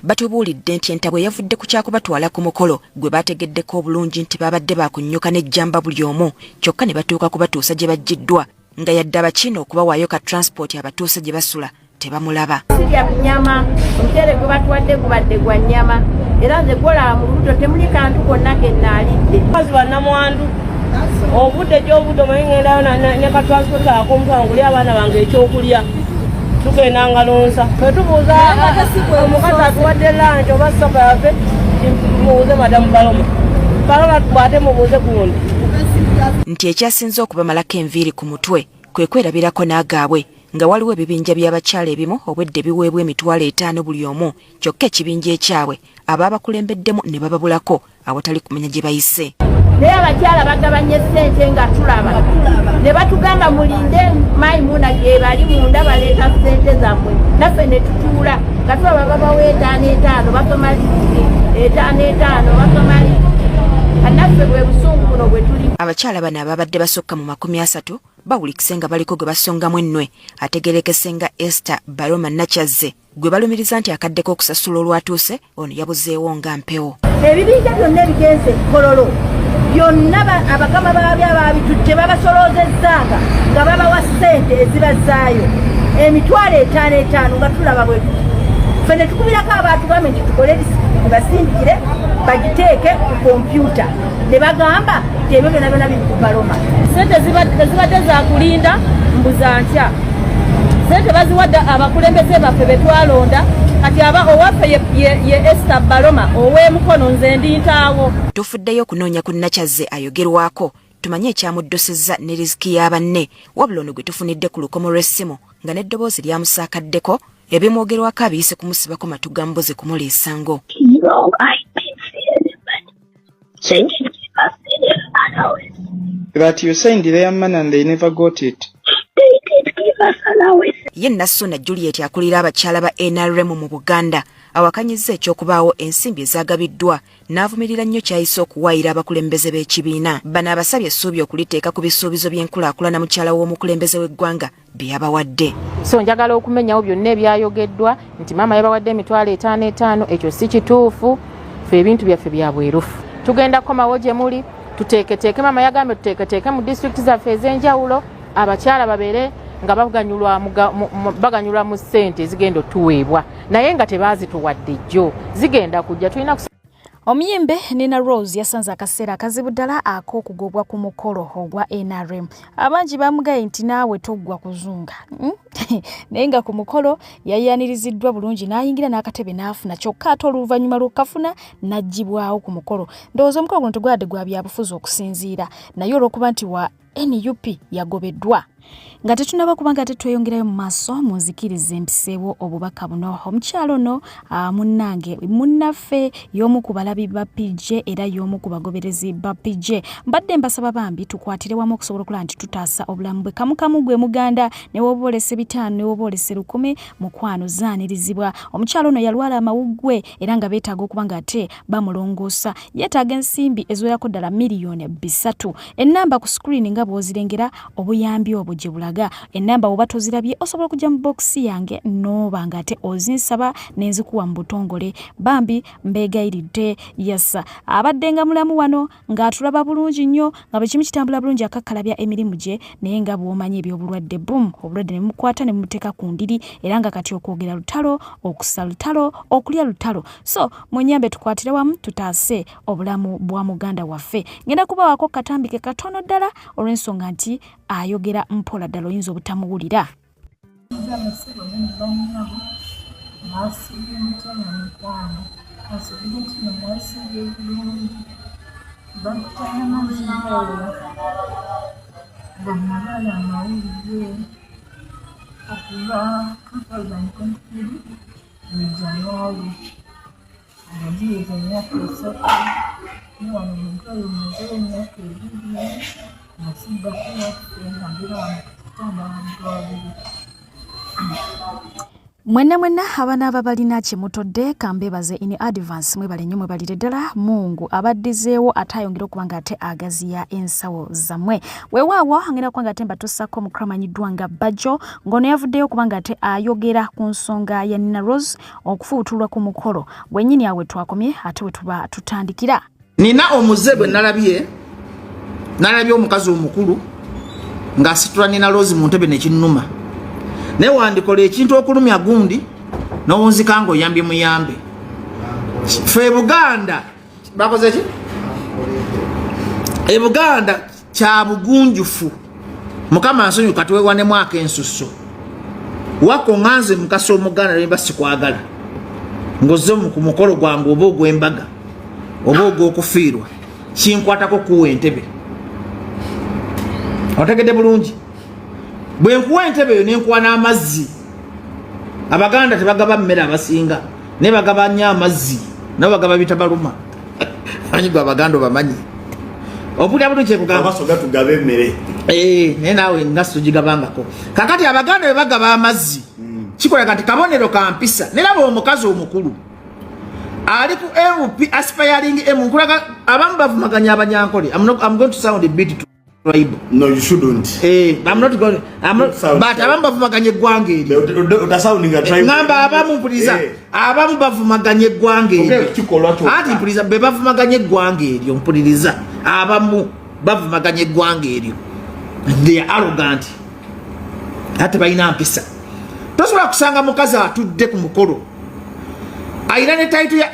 Batubuulidde nti entabwe yavudde ku kyakubatwala ku mukolo gwe bategeddeko obulungi nti babadde bakunnyoka n'ejjamba buli omu kyokka ne batuuka kubatuusa gye bajjiddwa nga yadde abakiina okubawaayo ka transport abatuuse gye basula tebamulaba. Sirya nyama omutere gwe batuwadde gubadde gwa nyama era nze gwolaba mu lubuto temuli kantu konna ke nnaalidde. Mukazi wa Namwandu obudde gy'obudde omanyingendayo ne katransport akompanguli abaana bange ekyokulya tugenda ngalonsa fetubuuza omukazi atuwadde lanci oba soka yaffe tumubuuze madamu baloma tukwate mubuuze gundi nti ekyasinze okubamalako enviiri ku mutwe kwe kwerabirako n'agaabwe nga waliwo ebibinja by'abakyala ebimu obwedde biweebwa emitwalo 5 buli omu kyokka ekibinja ekyabwe abaabakulembeddemu ne bababulako awatali kumenya gye bayise. naye abakyala bagabanye ssente nga tulaba ne batugamba mulinde Maimuna gye bali munda baleeta ssente zammwe naffe ne tutuula nga tulaba babawo 5 bakamalize 5 bakamalize naffe bwe busungu buno bwe tuli. Abakyala bano ababadde basukka mu 30 bawulikise nga baliko gwe basongamu ennwe ategerekese nga Esther Baroma Nachazze gwe balumiriza nti akaddeko okusasula olwatuuse ono yabuzeewo nga mpewo. Ebibinja byonna ebigenze Kololo byonna abakama babitujje babasoloozezanga nga babawa ssente ezibazaayo emitwalo 5 nga tulaba bwe ffe ne tukubirako abantu gavumenti tukole basindikire bagiteeke ku kompyuta ne bagamba ebyo byonna biri ku Baroma. Ssente zibadde za kulinda mbuza ntya ssente baziwadde abakulembeze baffe be twalonda kati owaffe ye Esther Baroma ow'emukono nze ndi ntaawo. Tufuddeyo okunoonya ku Nachazze ayogerwako tumanye ekyamuddosezza ne riziki ya banne wabula ono gwe tufunidde ku lukomo lw'essimu nga n'eddoboozi lyamusaakaddeko ebimwogerwako abiyise kumusibako matuga mbuzi kumuliisango. But you signed their man and they never got it. They did give us allowance. Ye Nassuna Juliet akulira abakyala ba NRM mu Buganda awakanyizza ekyokubaawo ensimbi ezagabiddwa n'avumirira nnyo kyayise okuwaayira abakulembeze b'ekibiina. Bano abasabye essuubi okuliteeka ku bisuubizo by'enkulaakulana mukyala w'omukulembeze w'eggwanga bye yabawadde. So njagala okumenyawo byonna ebyayogeddwa nti maama yabawadde emitwalo 5 ekyo si kituufu ffe ebintu byaffe bya bwerufu. Tugenda komawo gye muli tuteeketeeke maama yagambye tuteeketeeke mu disitulikiti zaffe ez'enjawulo abakyala babeere nga baganyulwa mu ssente ezigenda otuweebwa naye nga tebaazituwadde jjo zigenda kujja tulina Omuyimbe Nina Rose yasanze akaseera akazibu ddala ak'okugobwa ku mukolo ogwa NRM. Abangi bamugaye nti naawe toggwa kuzunga. Naye nga ku mukolo yayaniriziddwa bulungi n'ayingira n'akatebe n'afuna kyokka ate oluvannyuma lw'okafuna n'aggyibwawo ku mukolo. Ndowooza omukolo guno tegwadde gwa byabufuzi okusinziira naye olw'okuba nti wa NUP yagobeddwa. Nga tetunaba kubanga tetweyongerayo mu maaso munzikirize mpiseewo obubaka buno. Omukyalo ono munnange munnaffe y'omu ku balabi ba PJ era y'omu ku bagoberezi ba PJ. Mbadde mbasaba bambi tukwatire wamu okusobola okulaba nti tutaasa obulamu bwe kamukamu gwe muganda ne woba olese 5 ne woba olese 10 mukwano zaanirizibwa. Omukyalo ono yalwala amawuggwe era nga beetaaga okuba nga ate bamulongoosa. Yeetaaga ensimbi eziwerako ddala miliyoni 3. Ennamba ku screen nga bw'ozirengera obuyambi obwo gye bulaga. Ennamba oba tozirabye osobola okujja mu boxi yange n'oba nga ate ozinsaba n'enzikuwa mu butongole. Bambi mbeegayiridde yasa abadde nga mulamu wano ng'atulaba bulungi nnyo nga bwe kimu kitambula bulungi akakkalabya emirimu gye naye nga bw'omanyi eby'obulwadde bum obulwadde ne mukwata ne muteeka ku ndiri era nga kati okwogera lutalo okusa lutalo okulya lutalo. So munyambe tukwatire wamu tutaase obulamu bwa muganda waffe. Ngenda kubawaako katambike katono ddala olw'ensonga nti ayogera mpola ddala oyinza obutamuwulira. Mwenna abaana ababalina kyemutodde kambebaze in advance mwebale nnyo mwebalire ddala Mungu abaddizeewo ate ayongera okuba nga ate agaziya ensawo zammwe. Weewaawo angenda kuba nga ate mbatuusako mukramanyiddwa nga Bajjo ng'ono yavuddeyo okuba nga ate ayogera ku nsonga ya Nina Rose okufuutulwa ku mukolo gwennyini awe twakomye ate we tuba tutandikira. Nina omuze bwe nalabye omukazi omukulu ng'asitula Nina Rose mu ntebe nekinnuma. Ne wandikola ekintu okulumya gundi n'owunzika ng'oyambye muyambe. Ffe Buganda bakoze ki? Buganda kya bugunjufu mukama nsonyi katuwewane mwaka ensusso wako nganze mukasa omuganda nemba sikwagala ngoze ku mukolo gwange oba ogw'embaga oba ogw'okufiirwa kinkwatako kuwa entebe otegedde bulungi bwe nkuwa entebe eyo nenkuwa n'amazzi abaganda tebagaba mmere abasinga ne bagaba nnyo amazzi nabo bagaba bitabaluma manyi gwe abaganda obamanyi opulya bulungi kyekugamba tugabe emmere naye naawe ngaso gigabangako kakati abaganda bwe bagaba amazzi kikola kati kabonero kampisa neraba omukazi omukulu ali ku MP aspiring nkulaga abamu bavumaganya abanyankole. I'm going to sound a bit tribal. No, you shouldn't. I'm not going. But abamu bavumaganya eggwange utasounding a tribal. Ngamba abamu mpuliza abamu bavumaganya eggwange ati mpuliza be bavumaganya eggwange eryo mpuliriza abamu bavumaganya eggwange eryo. They are arrogant ate balina mpisa. Tosobola kusanga mukazi atudde ku mukolo ayina ne title ya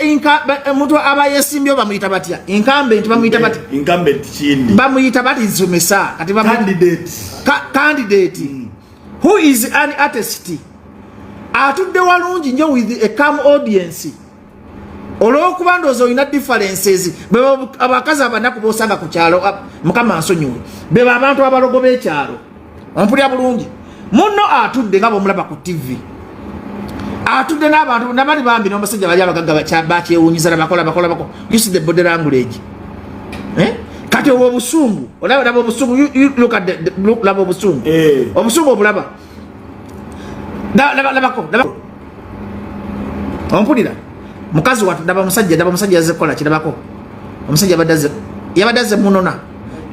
omuntu aba yesimbyo bamuyita batya incumbent bamuyita batya incumbent kindi bamuyita bati nzomesa kati candidate who is an artist atudde walungi nnyo with a calm audience olw'okuba ndowooza olina differences abakazi abanaku bosanga ku kyalo mukama nsonyiwe beba abantu abalogo b'ekyalo ompulya bulungi muno atudde nga bwomulaba ku TV atudde n'abantu nabali bambi n'omusajja bali abagagga bakyewunyiza nabakola you see the body language kati obwo obusungu olaba obusungu you look at the look laba obusungu obusungu obulaba labako ompulira mukazi watu ndaba musajja yazikola kirabako omusajja yabadaze munona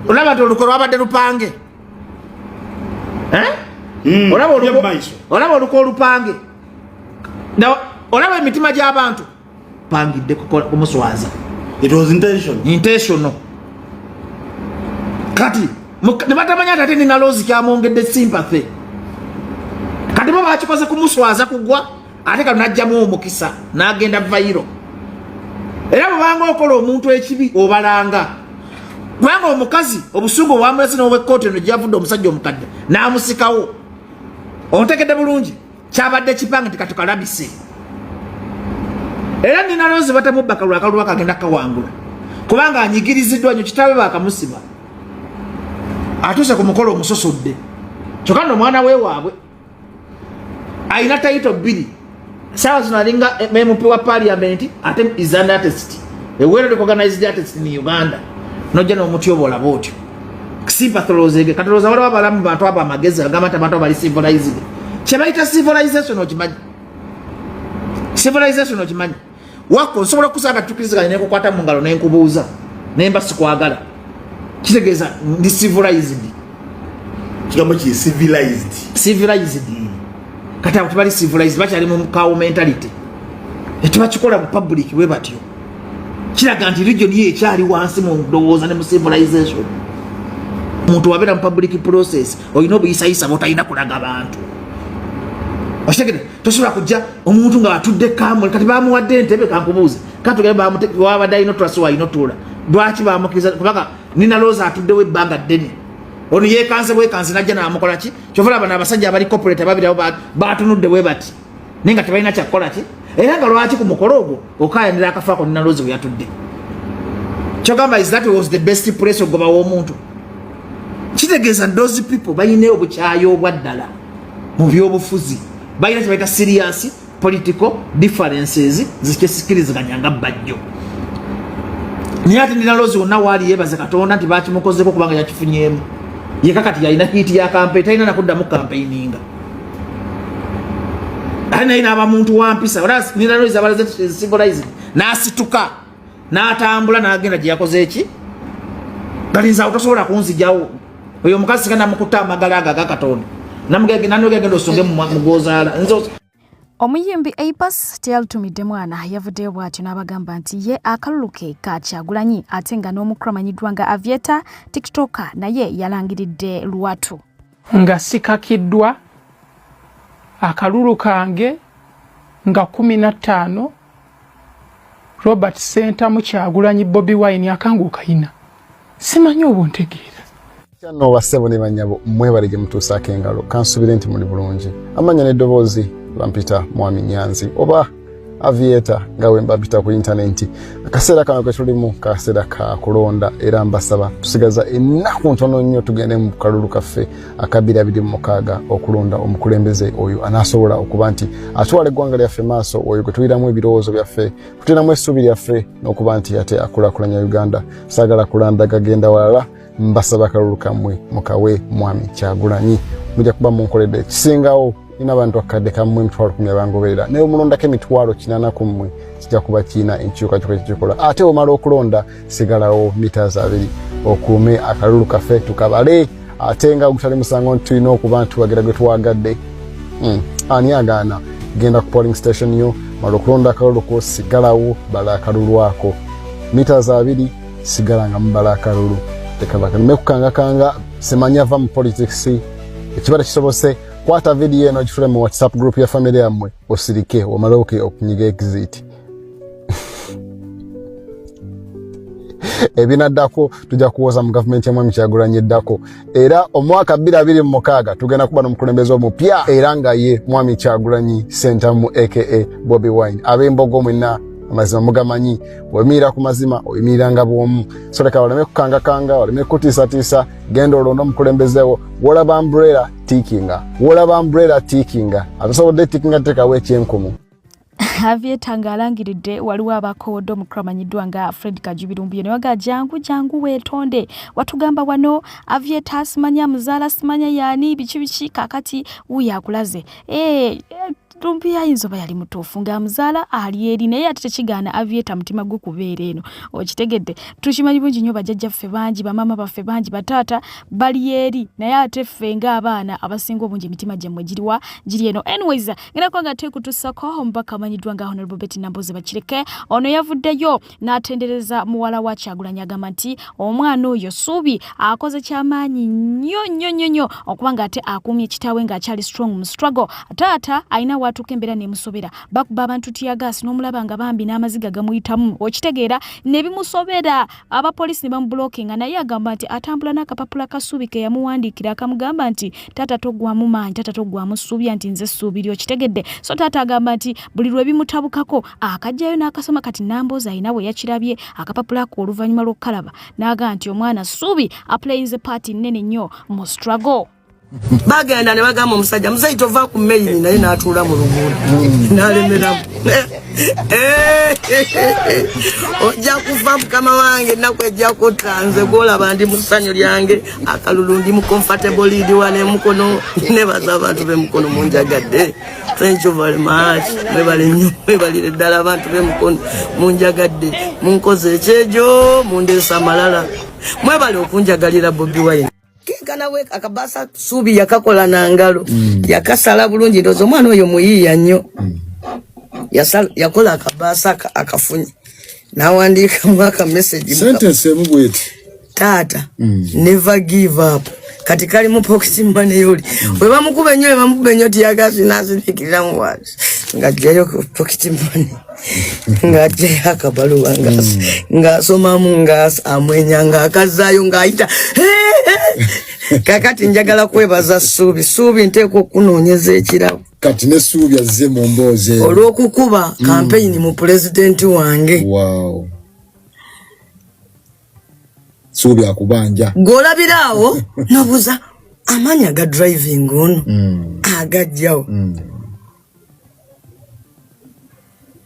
olaba olukolo abadde lupange olaba oluko olupange olaba emitima gy'abantu pangidde kumuswaza. It was intentional. Kati nebatamanya ate nina lozi kyamwongedde sympathy kati bo bakikoze kumuswaza kugwa ate kati najjamu omukisa n'agenda vayiro era bwebanga okola omuntu ekibi obalanga kubanga omukazi obusungu obwamulese n'obwekkooti eno gyavudde omusajja omukadde n'amusikawo ontegedde bulungi kyabadde kipanga tikatukalabise era nina lozi batamubba akalulu akagenda kawangula kubanga anyigiriziddwa nyo kitabe bakamusiba atuse ku mukolo omusosodde kyokka nno omwana we waabwe ayina tayito bbiri sawa zino alinga MP wa parliament ate is an artist a well recognized artist in Uganda nojja n'omutyobola bwotyo sympatholoze katoloza waliwo abalamu bantu abo amagezi agamba nti abantu abali civilized kyebayita civilization okimanyi wako nsobola kusanga tukiriziganya nekukwata mu ngalo nenkubuuza nemba sikwagala kitegeeza ndi civilized kigambo ki civilized kati abo tebali civilized bakyali mu kawo mentality etibakikola mu public bwe batyo kiraga nti region ye ekyali wansi mu ndowooza ne mu civilization omuntu wabeera mu public process olina obuyisayisa botalina kulaga abantu okitegedde tosobola kujja omuntu nga atudde kamwe kati bamuwadde entebe kankubuuze katugere wabadde alina otulasi waayinotuula lwaki bamukiriza kubanga nina looza atuddewo ebbanga ddene ono yeekanze bwekanze najja namukola ki kyova laba n'abasajja abali corporate ababirawo batunudde bwe bati naye nga tebalina kyakukola ki era nga lwaki ku mukolo ogwo okayanira akafaako nina loozi we yatudde kyogamba is that was the best place ogobawo omuntu kitegeeza those people balina obukyayo obwaddala mu byobufuzi balina kyebayita serious political differences zikyesikiriziganya nga bajjo naye ate nina loozi wonna waali yeebaze katonda nti bakimukozeko kubanga yakifunyeemu yeka kati yalina hiiti ya campaign talina nakuddamu campaigninga ate naye naaba muntu wampisa nina loozi abalaze civilized n'asituka n'atambula n'agenda gye yakoze eki galinza otosobola kunzijawo oyo omukazi sigana mukutta amagala ago agakatonda nanogegenda osonge mugozaala omuyimbi Apas teyalutumidde mwana yavuddeyo bw'atyo n'abagamba nti ye akalulu ke ka Kyagulanyi ate nga n'omukulu amanyiddwa nga Aviator tiktoker naye yalangiridde Luwatu nga sikakiddwa akalulu kange nga 15 Robert Center mu Kyagulanyi Bobi Wine akangu kayina simanyi obuntegeera Kyano basebo ne banyabo mwebalege mutusaka engalo kansubire nti muli bulungi amanya neddobozi bampita Mwami Nyanzi oba Aviator ngawe mbapita ku internet akaseera kano ketulimu kaseera ka kulonda era mbasaba tusigaza ennaku ntono nnyo tugende mu kalulu kaffe akabira bidi mu mukaaga okulonda omukulembeze oyo anasobola okuba nti atwala eggwanga lyaffe maaso oyo gwe tuyiramu ebirowoozo byaffe tutinamu essuubi lyaffe n'okuba nti ate akulakulanya Uganda saagala kulanda gagenda walala mbasaba kalulu kammwe mukawe Mwami Kyagulanyi mujja kuba munkoledde kisingawo ina bantu akadde kamwe mtwalo kumya bangoberera naye omulondako emitwalo 80 kijja kuba kina enkyuka kikola ate omala okulonda sigalawo mita za 2 okuume akalulu kaffe tukabale ate nga ogutali musango tulina okuba tuwagira gwe twagadde ani agaana genda ku polling station yo mala okulonda akalulu ko sigalawo bala akalulu ako mita za 2 sigala nga mubala akalulu tekabaka nimekukanga semanya va mu politics ekibala kisobose kwata video eno gifule mu WhatsApp group ya familia yamwe osirike omaloke okunyiga exit ebinaddako tujja kuwoza mu government ya Mwami Kyagulanyi eddako era omwaka 2026 tugenda kuba n'omukulembeze omupya era nga ye Mwami Kyagulanyi Sentamu aka Bobi Wine ab'embogo mwenna amazima mugamanyi wemira ku mazima oyimiranga bwomu soleka waleme kukanga waleme kutiisa genda olonda omukulembezewo wolaba umbrella tikinga abasobodde tikinga tekawe ekyenkumu Aviator ng'alangiridde waliwo abakodo mukramanyiddwa nga Fred Kajubirumbi ne waga jangu weetonde watugamba wano Aviator simanya muzaala simanya yani bichi kakati uya akulaze Rumbi ayinza yali mutuufu nga muzaala ali eri naye ate tekigaana Aviator mutima gwe kubeera eno okitegedde tukimanyi bungi nnyo bajjajjaffe bangi bamama baffe bangi bataata bali eri naye ate ffe ng'abaana abasinga obungi emitima gyammwe giri eno anyways ngenda kwanga tekutussako omubaka amanyiddwa nga Honorable Betty Namboze Bakireke ono yavuddeyo n'atendereza muwala wa Kyagulanyi agamba nti omwana oyo Suubi akoze kyamaanyi nnyo okuba nga ate akuumye kitaawe ng'akyali strong mu struggle taata ayina watuka embera nemusobera bakuba abantu tiyagas n'omulaba nga bambi n'amaziga gamuyitamu okitegeera ne bimusobera abapolisi ne bamublockinga naye agamba nti atambula n'akapapula ka Suubi ke yamuwandiikira akamugamba nti taata togwamu maanyi taata togwamu Suubi nti nze Suubi okitegedde so taata agamba nti buli lwe bimutabukako akajjayo n'akasoma kati Namboze ayina we yakirabye akapapula ko oluvannyuma lw'okukalaba n'agamba nti omwana Suubi aplayinze party nnene nnyo mu struggle bagenda ne bagamba omusajja muzaito va ku mail naye n'atuula mu luguudo n'alemeramu ojja kufa mukama wange ennaku ejja kutanze gwolaba ndi mu ssanyu lyange akalulu ndi mu comfortable lead wane mukono nebaza abantu b'emukono munjagadde thank you very much mwebale nnyo mwebalire ddala abantu b'emukono munjagadde munkoze ekyejo mundeesa amalala mwebale okunjagalira Bobi Wine kanawe akabasa Suubi yakakola nangalo yakasala bulungi ndozo mwana oyo muyiya nnyo yakola akabasa akafunye nawandika mwaka message sentence mubweti taata never give up kati kali mu pocket money yoli we bamukube nnyo tiyagasi nazifikira mu wadi ngajjayo ku pocket money ngajja akabaluwa ngasoma mu ngas amwenya ngakazayo ngaita kakati njagala kwebaza Suubi nteeko okunoonyeza ekirabo kati ne Suubi azze mu mboozi olw'okukuba campaign mu president wange wow Suubi akubanja golabiraawo nobuza amanya ga driving ono agajjawo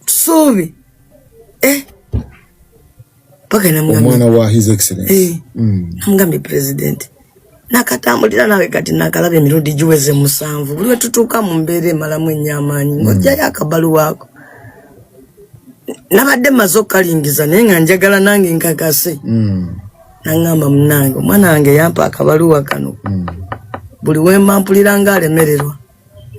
Suubi paka omwana wa his excellence namugambe president nakatambulira nawe kati nakalabe emirundi giweze 7 buli wetutuuka mu mbeera emalamu ennyamaanyi ng'ojjayo akabalu waako nabadde mmaze okukalingiza naye nga njagala nange nkakase naŋŋamba munange omwana wange yampa akabaluwa kano buli wemba mpulira ng'alemererwa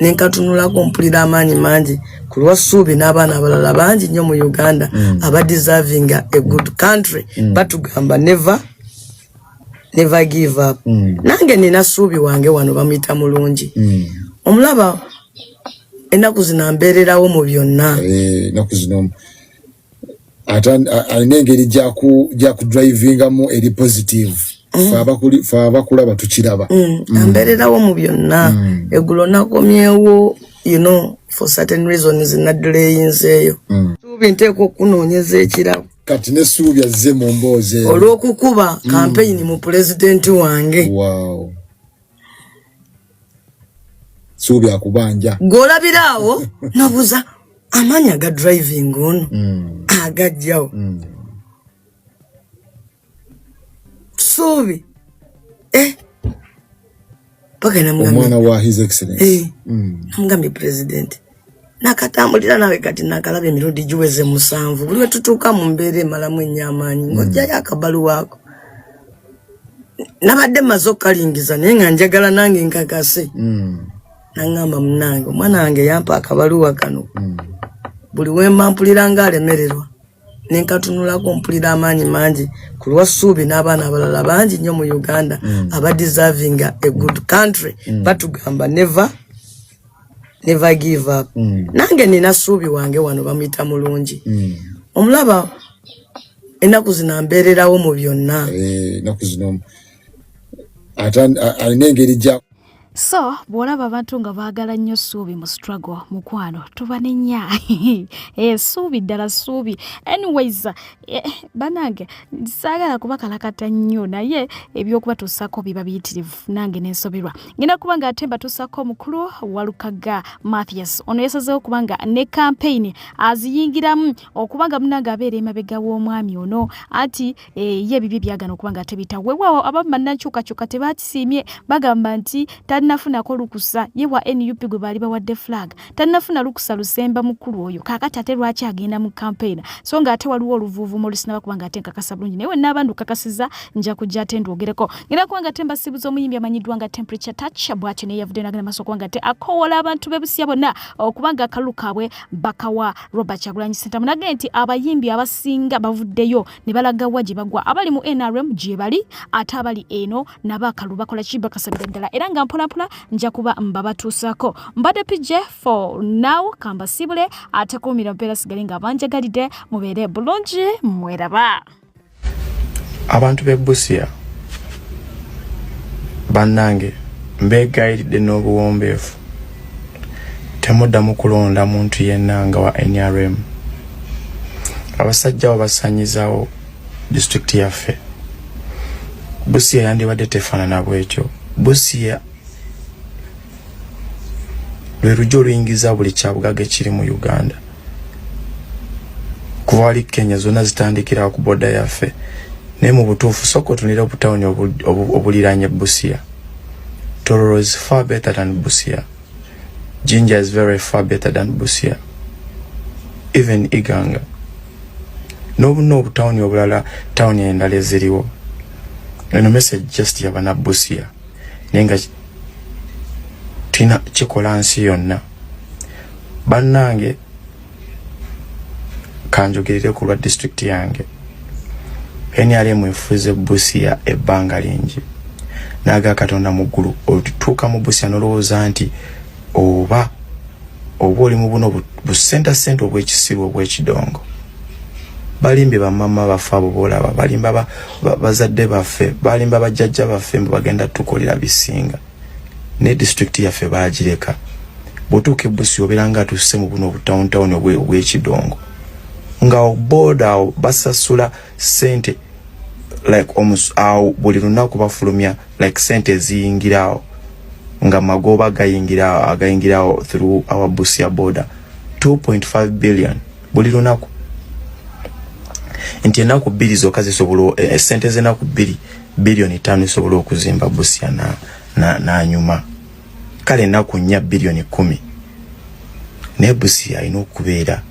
nenkatunulako mpulira amaanyi mangi ku lwa Suubi n'abaana abalala bangi nnyo mu Uganda abadeserving a good country batugamba never give up nange nina Suubi wange wano bamuyita mulungi omulaba ennaku zino mbeererawo mu byonna ennaku zino alina engeri gyaku drivingamu eri positive Faba kulaba tukiraba. Ambererawo mu byonna. Egulo nakomyewo, you know, for certain reasons nadduleyinzeeyo. Suubi nteeko okunoonyeza ekirabo. Kati ne Suubi azze mu mboozi. Olw'okukuba campaign mu pulezidenti wange. Wow. Suubi akubanja. Golabiraawo nobuza amanya ga driving ono. Agajjawo. Suubi. Pagana mugambye. Omwana wa His Excellency. Mugambye president. Nakatambulira nawe kati nakalabe emirundi giweze 7. Buli we tutuuka mu mbeera emalamu ennyamaanyi ng'ojjayo akabalu waako. Nabadde mmaze okkalingiza naye nga njagala nange nkakase. Nangamba munange omwana wange yampa akabaluwa kano. Buli we mpulira ng'alemererwa. Nenkatunulako mpulira amaanyi mangi ku lwa Suubi n'abaana abalala bangi nnyo mu Uganda aba deserving a good country. Batugamba never give up. Nange nina Suubi wange wano bamuyita mulungi. Omulaba ennaku zino mbeererawo mu byonna. Ennaku zino alina engeri gya. So, bwolaba abantu nga baagala nnyo Suubi mu struggle mukwano tubanenya. Suubi ddala Suubi. Anyways, banange saagala kubakalakata nnyo naye ebyokubatuusako biba biyitirivu nange n'ensoberwa. Ngenda kuba nga ate mbatuusako omukulu Walukaga Mathias. Ono yasazeewo kubanga ne campaign aziyingiramu okubanga munange abeera emabega w'omwami ono ati ye bibi byagana okubanga ate bitawo. Weewaawo abamannankyukakyuka tebakisiimye bagamba nti tannafunako lukusa ye wa NUP gwe baali bawadde flag tannafuna lukusa lusemba mukulu oyo kakati ate lwaki agenda mu campaign so nga ate waliwo oluvuuvumo lusinaba kubanga ate nkakasa bulungi naye n'abantu kakasiza nja kujja ate ndwogereko ngenda kubanga ate mbasibuza omuyimbi amanyiddwa nga Temperature Touch bw'atyo naye yavudde n'agenda maaso kubanga ate akoowola abantu b'Ebusia bonna okubanga akalulu kaabwe bakawa Robert Kyagulanyi Ssentamu nagambye nti abayimbi abasinga bavuddeyo ne balaga wa gye bagwa abali mu NRM gye bali ate abali eno nabo akalu bakola ki bakasabira ddala era nga mpola nja kuba mbabatuusako mbadde PJ for now kamba sibule ate kumira mpera sigale nga banjagalidde mubeere bulungi mweraba. Abantu b'Ebusia bannange mbeegayiridde n'obuwombeefu temuddamu kulonda muntu yenna nga wa NRM. Abasajja babasanyizawo disitulikiti yaffe. Busia yandibadde tefaanana bwekyo. Busia lwe lujja oluyingiza buli kyabugage kiri mu Uganda. Kuva wali Kenya zonna zitandikira ku boda yaffe. Naye mu butuufu soko tunira obutawuni obuliraanye Busia. Tororo is far better than Busia. Jinja is very far better than Busia. Even Iganga. N'obuno obutawuni obulala tawuni endala eziriwo. Eno message just yabana Busia. Nenga tina chikola nsi yonna. Bannange kanjogerere ku lwa district yange. NRM efuze Busia ebbanga lingi. Naga Katonda mu ggulu otutuuka mu Busia nolowooza nti oba oli mu buno busenta sente obw'ekisiru obw'ekidongo. Balimbe bamama baffe abo boolaba balimba bazadde baffe balimba bajjajja baffe mbu bagenda tukolera bisinga. Ne district yaffe baagireka. Bw'otuuka Busia obeera nga atuuse mu buno obutawuntawuni obw'ekidongo. Nga boda basasula sente like awo buli lunaku bafulumya like sente ziyingirawo nga magoba agayingirawo through our Busia border 2.5 billion buli lunaku. Nti enaku bbiri zokka zisobola sente z'enaku bbiri biliyoni 5 zisobola okuzimba Busia n'anyuma. Kale enaku 4 biliyoni 10 ne Busia alina okubeera